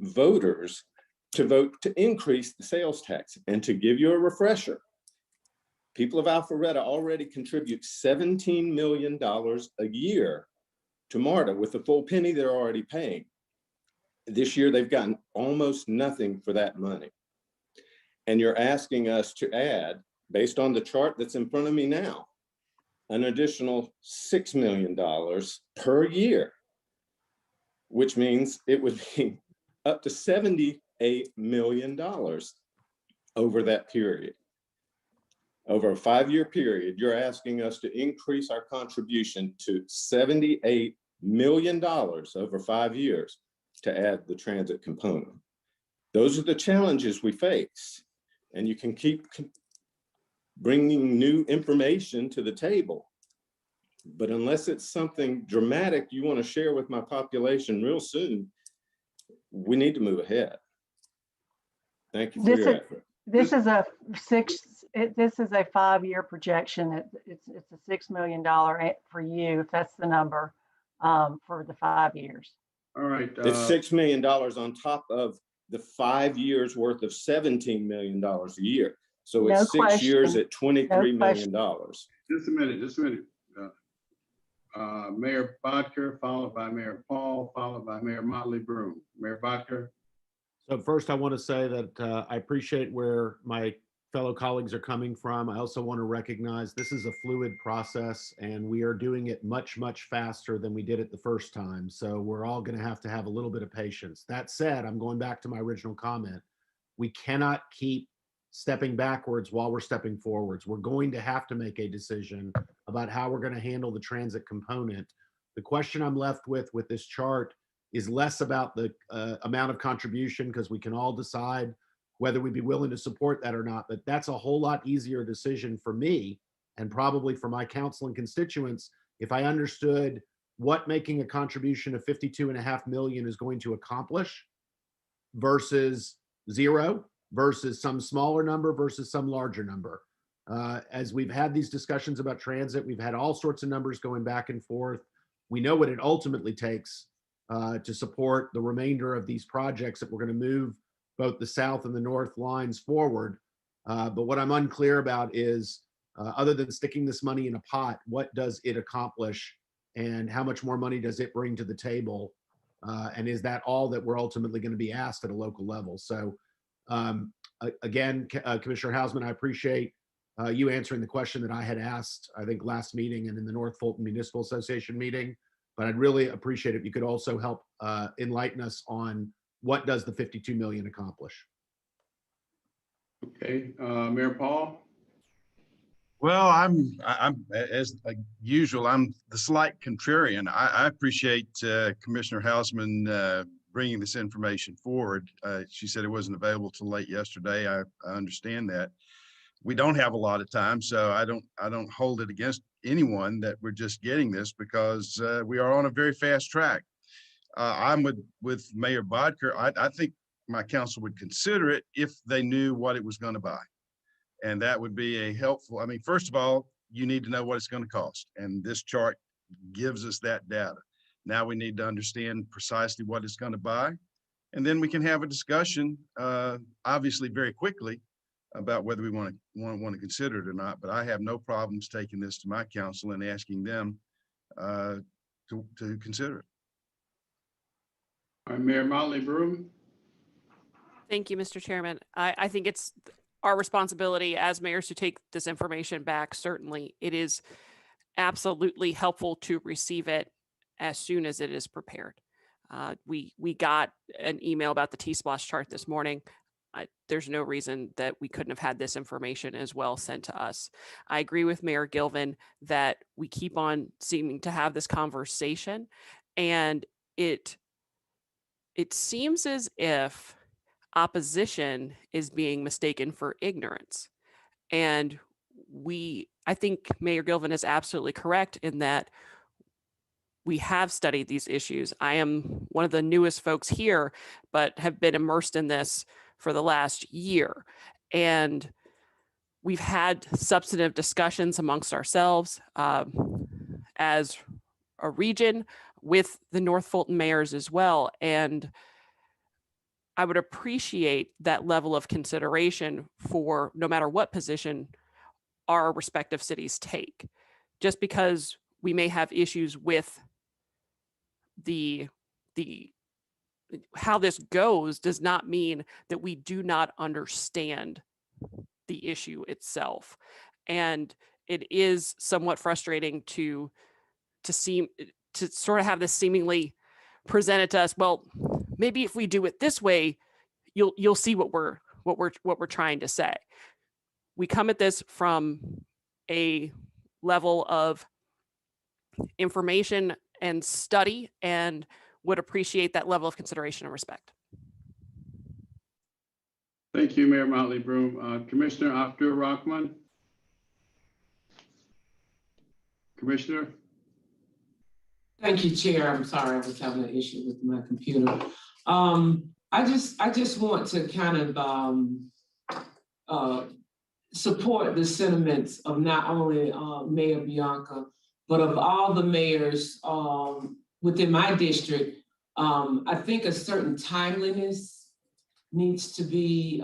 voters to vote to increase the sales tax. And to give you a refresher, people of Alpharetta already contribute $17 million a year to MARTA with the full penny they're already paying. This year, they've gotten almost nothing for that money. And you're asking us to add, based on the chart that's in front of me now, an additional $6 million per year, which means it would be up to $78 million over that period. Over a 5-year period, you're asking us to increase our contribution to $78 million over 5 years to add the transit component. Those are the challenges we face. And you can keep bringing new information to the table. But unless it's something dramatic you want to share with my population real soon, we need to move ahead. Thank you for your effort. This is a 5-year projection. It's a $6 million for you, if that's the number, for the 5 years. All right. It's $6 million on top of the 5 years worth of $17 million a year. So it's 6 years at $23 million. Just a minute. Mayor Bodker, followed by Mayor Paul, followed by Mayor Motley Broom. Mayor Bodker. So first, I want to say that I appreciate where my fellow colleagues are coming from. I also want to recognize this is a fluid process, and we are doing it much, much faster than we did it the first time. So we're all going to have a little bit of patience. That said, I'm going back to my original comment. We cannot keep stepping backwards while we're stepping forwards. We're going to have to make a decision about how we're going to handle the transit component. The question I'm left with this chart is less about the amount of contribution, because we can all decide whether we'd be willing to support that or not. But that's a whole lot easier decision for me, and probably for my council and constituents, if I understood what making a contribution of $52.5 million is going to accomplish versus zero, versus some smaller number versus some larger number. As we've had these discussions about transit, we've had all sorts of numbers going back and forth. We know what it ultimately takes to support the remainder of these projects that we're going to move both the south and the north lines forward. But what I'm unclear about is, other than sticking this money in a pot, what does it accomplish, and how much more money does it bring to the table? And is that all that we're ultimately going to be asked at a local level? So again, Commissioner Hausman, I appreciate you answering the question that I had asked, I think last meeting and in the North Fulton Municipal Association meeting, but I'd really appreciate it if you could also help enlighten us on what does the 52 million accomplish? Okay, Mayor Paul. Well, I'm as usual, I'm the slight contrarian. I appreciate Commissioner Hausman bringing this information forward. She said it wasn't available till late yesterday. I understand that. we don't have a lot of time, so I don't hold it against anyone that we're just getting this because we are on a very fast track. I'm with Mayor Bodker. I think my council would consider it if they knew what it was going to buy. And that would be a helpful, I mean, first of all, you need to know what it's going to cost. And this chart gives us that data. Now we need to understand precisely what it's going to buy. And then we can have a discussion, obviously very quickly, about whether we want to consider it or not. But I have no problems taking this to my council and asking them to consider it. All right, Mayor Motley Broom. Thank you, Mr. Chairman. I think it's our responsibility as mayors to take this information back. Certainly, it is absolutely helpful to receive it as soon as it is prepared. We got an email about the T-SPLOST chart this morning. There's no reason that we couldn't have had this information as well sent to us. I agree with Mayor Gilvin that we keep on seeming to have this conversation, and it seems as if opposition is being mistaken for ignorance. And I think Mayor Gilvin is absolutely correct in that we have studied these issues. I am one of the newest folks here, but have been immersed in this for the last year. And we've had substantive discussions amongst ourselves as a region with the North Fulton mayors as well. And I would appreciate that level of consideration for no matter what position our respective cities take. Just because we may have issues with the how this goes does not mean that we do not understand the issue itself. And it is somewhat frustrating to sort of have this seemingly presented to us. Well, maybe if we do it this way, you'll see what we're trying to say. We come at this from a level of information and study, and would appreciate that level of consideration and respect. Thank you, Mayor Motley Broom. Commissioner Abdur Rahman. Commissioner. Thank you, Chair. I'm sorry, I was having an issue with my computer. I just want to kind of support the sentiments of not only Mayor Bianca, but of all the mayors within my district. I think a certain timeliness needs to be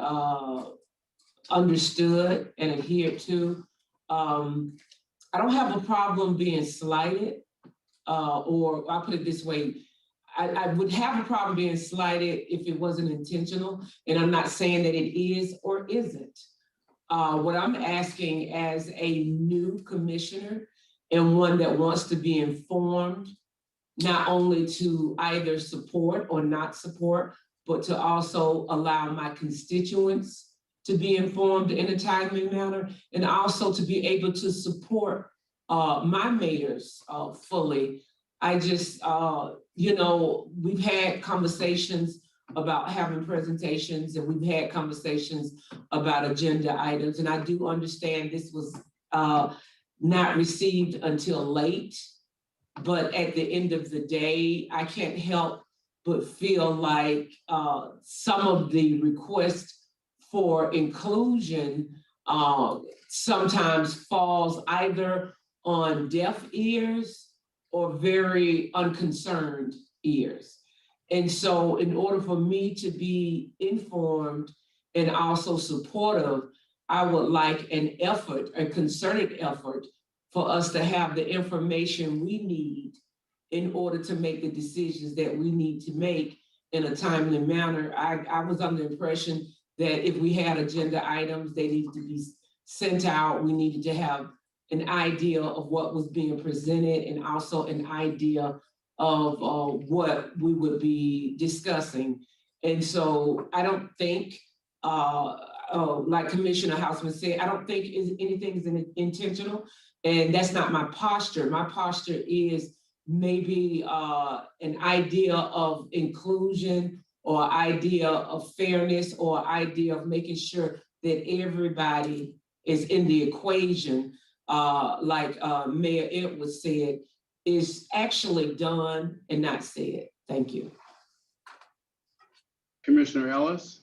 understood and adhered to. I don't have a problem being slighted, or I'll put it this way, I would have a problem being slighted if it wasn't intentional, and I'm not saying that it is or isn't. What I'm asking as a new commissioner and one that wants to be informed, not only to either support or not support, but to also allow my constituents to be informed in a timely manner, and also to be able to support my mayors fully. I just, we've had conversations about having presentations, and we've had conversations about agenda items, and I do understand this was not received until late, but at the end of the day, I can't help but feel like some of the requests for inclusion sometimes falls either on deaf ears or very unconcerned ears. And so in order for me to be informed and also supportive, I would like an effort, a concerted effort, for us to have the information we need in order to make the decisions that we need to make in a timely manner. I was under the impression that if we had agenda items, they needed to be sent out. We needed to have an idea of what was being presented and also an idea of what we would be discussing. And so I don't think, like Commissioner Houseman said, I don't think anything is intentional, and that's not my posture. My posture is maybe an idea of inclusion, or idea of fairness, or idea of making sure that everybody is in the equation, like Mayor Edwards said, is actually done and not said. Thank you. Commissioner Ellis?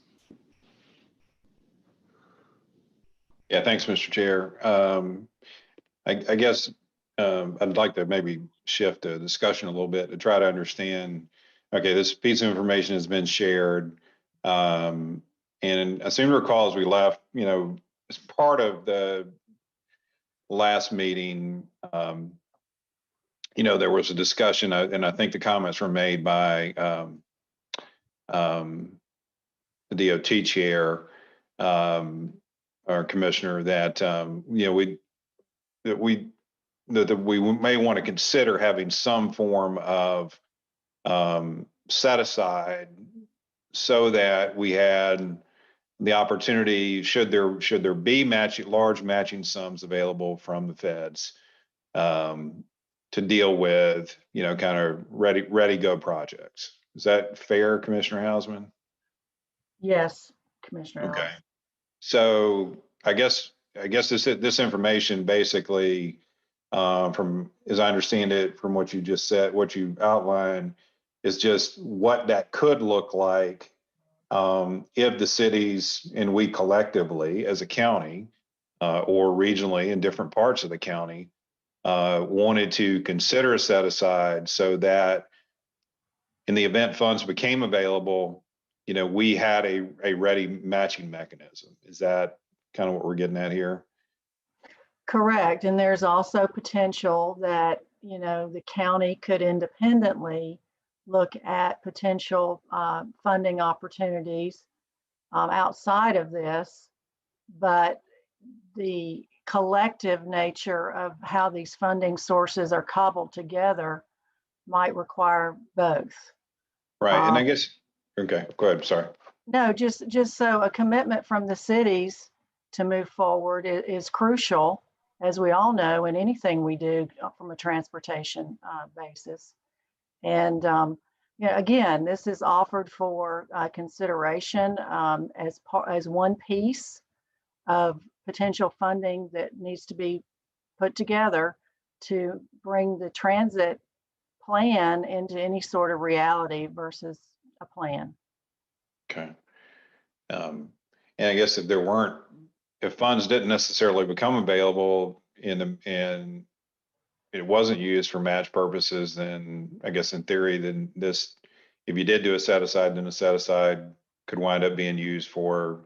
Yeah, thanks, Mr. Chair. I guess I'd like to maybe shift the discussion a little bit to try to understand, okay, this piece of information has been shared. And I seem to recall as we left, as part of the last meeting, there was a discussion, and I think the comments were made by the DOT chair, our commissioner, that we may want to consider having some form of set aside so that we had the opportunity, should there be large matching sums available from the feds, to deal with, kind of ready go projects. Is that fair, Commissioner Hausman? Yes, Commissioner. Okay. Ellis. So I guess this information basically, from, as I understand it, from what you just said, what you outlined, is just what that could look like if the cities and we collectively as a county or regionally in different parts of the county wanted to consider a set aside so that in the event funds became available, we had a ready matching mechanism. Is that kind of what we're getting at here? Correct. And there's also potential that, the county could independently look at potential funding opportunities outside of this, but the collective nature of how these funding sources are cobbled together might require both. Right. And I guess, okay, go ahead. Sorry. No, just so a commitment from the cities to move forward is crucial, as we all know, in anything we do from a transportation basis. And again, this is offered for consideration as one piece of potential funding that needs to be put together to bring the transit plan into any sort of reality versus a plan. Okay. And I guess if funds didn't necessarily become available and it wasn't used for match purposes, then I guess in theory, then if you did do a set aside, then a set aside could wind up being used for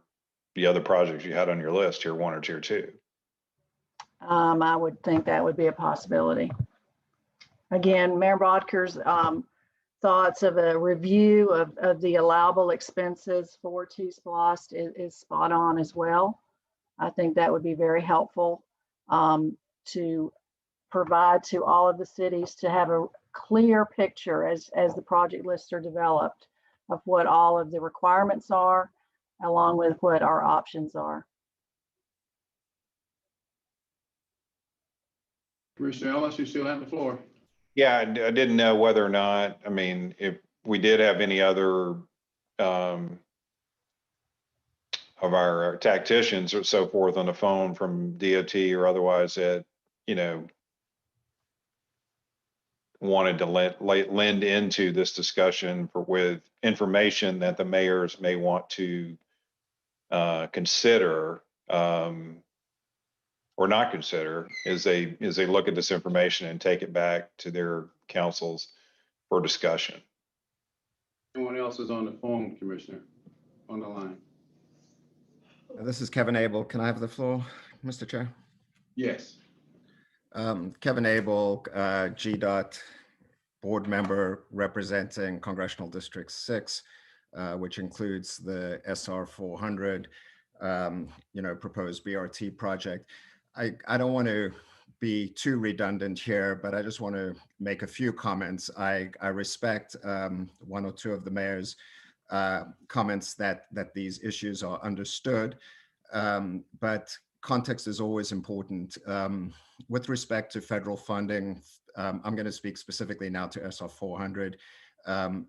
the other projects you had on your list, tier 1 or tier 2. I would think that would be a possibility. Again, Mayor Bodker's thoughts of a review of the allowable expenses for T-SPLOST is spot on as well. I think that would be very helpful to provide to all of the cities to have a clear picture as the project lists are developed of what all of the requirements are, along with what our options are. Commissioner Ellis, you still have the floor. Yeah, I didn't know whether or not, I mean, if we did have any other of our tacticians or so forth on the phone from DOT or otherwise that, wanted to lend into this discussion with information that the mayors may want to consider or not consider as they look at this information and take it back to their councils for discussion. Anyone else is on the phone, Commissioner, on the line? This is Kevin Abel. Can I have the floor, Mr. Chair? Yes. Kevin Abel, GDOT board member representing Congressional District 6, which includes the SR 400, proposed BRT project. I don't want to be too redundant here, but I just want to make a few comments. I respect one or two of the mayor's comments that these issues are understood, but context is always important. With respect to federal funding, I'm going to speak specifically now to SR 400.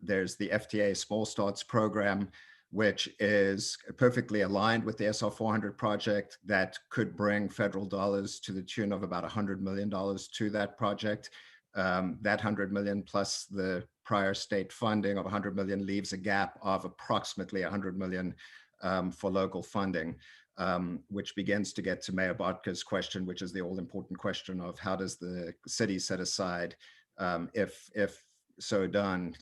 There's the FTA Small Starts program, which is perfectly aligned with the SR 400 project that could bring federal dollars to the tune of about $100 million to that project. That 100 million plus the prior state funding of 100 million leaves a gap of approximately 100 million for local funding, which begins to get to Mayor Bodker's question, which is the all-important question of how does the city set aside, if so done,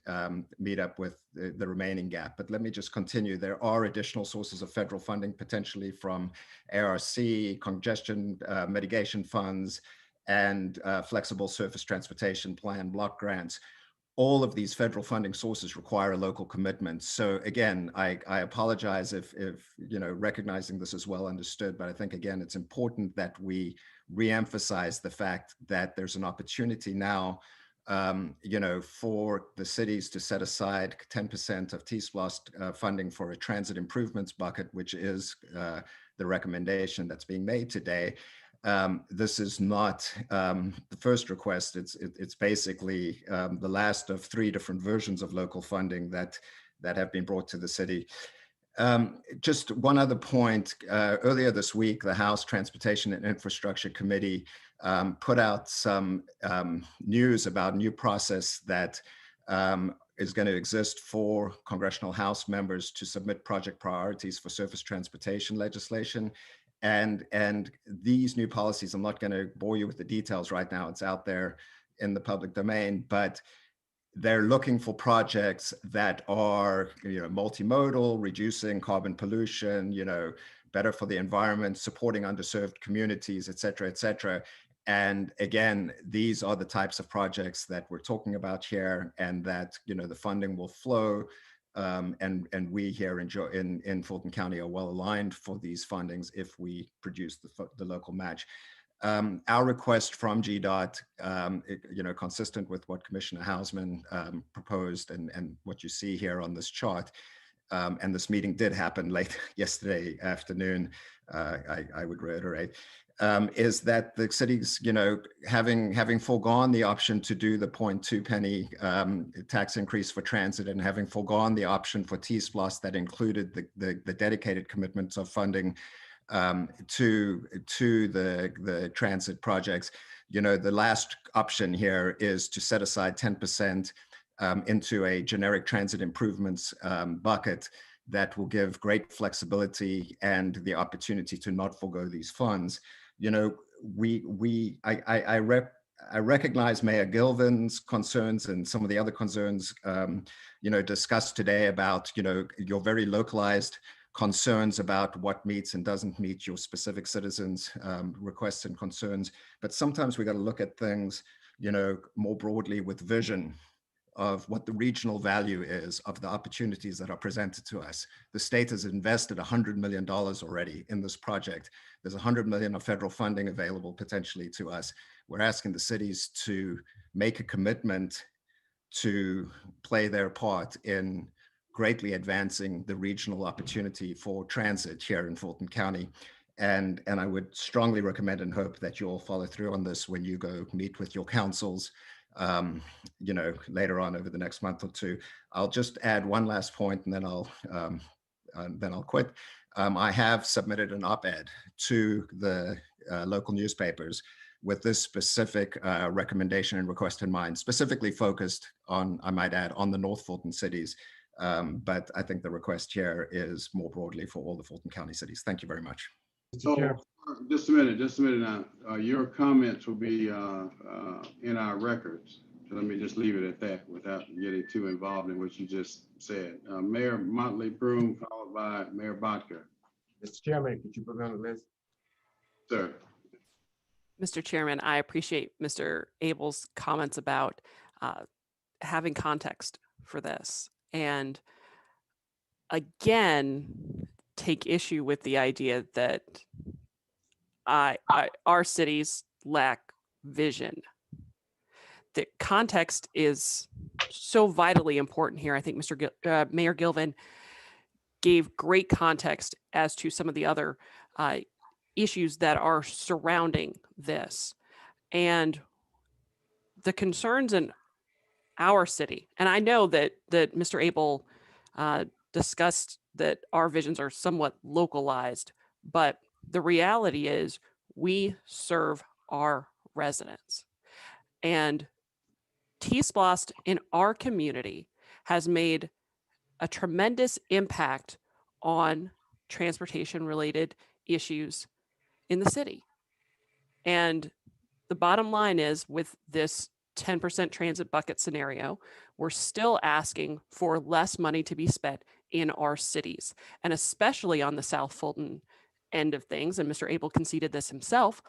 meet up with the remaining gap. But let me just continue. There are additional sources of federal funding, potentially from ARC, congestion mitigation funds, and flexible surface transportation plan block grants. All of these federal funding sources require a local commitment. So again, I apologize if recognizing this is well understood, but I think again, it's important that we reemphasize the fact that there's an opportunity now for the cities to set aside 10% of T-SPLOST funding for a transit improvements bucket, which is the recommendation that's being made today. This is not the first request. It's basically the last of 3 different versions of local funding that have been brought to the city. Just one other point. Earlier this week, the House Transportation and Infrastructure Committee put out some news about a new process that is going to exist for congressional House members to submit project priorities for surface transportation legislation. And these new policies, I'm not going to bore you with the details right now, it's out there in the public domain, but they're looking for projects that are multimodal, reducing carbon pollution, better for the environment, supporting underserved communities, et cetera, et cetera. And again, these are the types of projects that we're talking about here, and that the funding will flow. And we here in Fulton County are well aligned for these fundings if we produce the local match. Our request from GDOT, consistent with what Commissioner Hausman proposed and what you see here on this chart, and this meeting did happen late yesterday afternoon, I would reiterate, is that the cities, having foregone the option to do the 0.2 penny tax increase for transit, and having foregone the option for T-SPLOST that included the dedicated commitments of funding to the transit projects, the last option here is to set aside 10% into a generic transit improvements bucket that will give great flexibility and the opportunity to not forego these funds. I recognize Mayor Gilvin's concerns and some of the other concerns, discussed today about, your very localized concerns about what meets and doesn't meet your specific citizens' requests and concerns. But sometimes we got to look at things, more broadly with vision of what the regional value is of the opportunities that are presented to us. The state has invested $100 million already in this project. There's $100 million of federal funding available potentially to us. We're asking the cities to make a commitment to play their part in greatly advancing the regional opportunity for transit here in Fulton County. And I would strongly recommend and hope that you all follow through on this when you go meet with your councils, later on over the next month or 2. I'll just add one last point and then I'll quit. I have submitted an op-ed to the local newspapers with this specific recommendation and request in mind, specifically focused on, I might add, on the North Fulton cities. But I think the request here is more broadly for all the Fulton County cities. Thank you very much. So, just a minute now. Your comments will be in our records. So let me just leave it at that without getting too involved in what you just said. Mayor Motley Broom, followed by Mayor Bodker. Mr. Chairman, could you put me on the list? Sir. Mr. Chairman, I appreciate Mr. Abel's comments about having context for this. And again, take issue with the idea that our cities lack vision. The context is so vitally important here. I think Mayor Gilvin gave great context as to some of the other issues that are surrounding this and the concerns in our city. And I know that Mr. Abel discussed that our visions are somewhat localized, but the reality is we serve our residents. And T-SPLOST in our community has made a tremendous impact on transportation related issues in the city. And the bottom line is, with this 10% transit bucket scenario, we're still asking for less money to be spent in our cities, and especially on the South Fulton end of things. And Mr. Abel conceded this himself.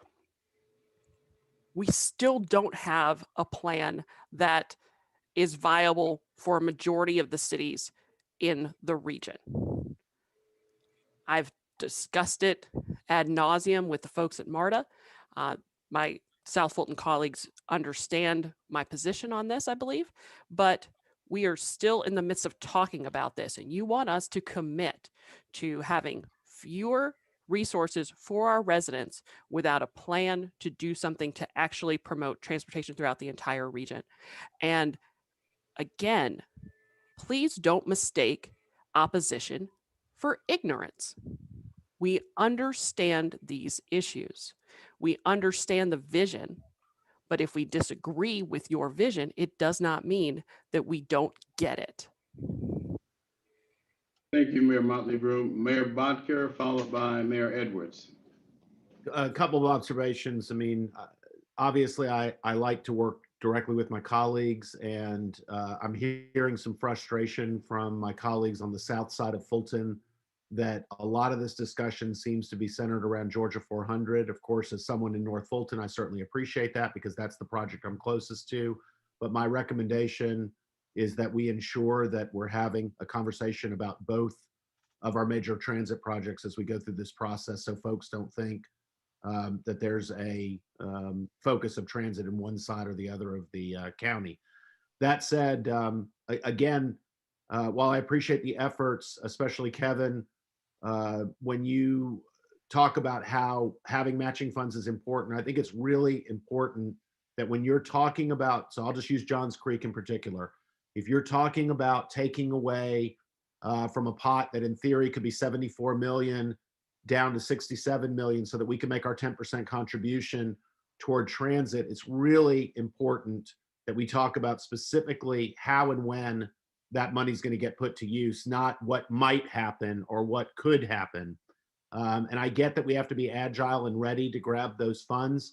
We still don't have a plan that is viable for a majority of the cities in the region. I've discussed it ad nauseum with the folks at MARTA. My South Fulton colleagues understand my position on this, I believe, but we are still in the midst of talking about this, and you want us to commit to having fewer resources for our residents without a plan to do something to actually promote transportation throughout the entire region. And again, please don't mistake opposition for ignorance. We understand these issues. We understand the vision, but if we disagree with your vision, it does not mean that we don't get it. Thank you, Mayor Motley Brew. Mayor Bodker, followed by Mayor Edwards. A couple of observations. I mean, obviously, I like to work directly with my colleagues, and I'm hearing some frustration from my colleagues on the south side of Fulton that a lot of this discussion seems to be centered around Georgia 400. Of course, as someone in North Fulton, I certainly appreciate that because that's the project I'm closest to. But my recommendation is that we ensure that we're having a conversation about both of our major transit projects as we go through this process, so folks don't think that there's a focus of transit in one side or the other of the county. That said, again, while I appreciate the efforts, especially Kevin, when you talk about how having matching funds is important, I think it's really important that when you're talking about, so I'll just use Johns Creek in particular, if you're talking about taking away from a pot that in theory could be 74 million down to 67 million so that we can make our 10% contribution toward transit, it's really important that we talk about specifically how and when that money's going to get put to use, not what might happen or what could happen. And I get that we have to be agile and ready to grab those funds,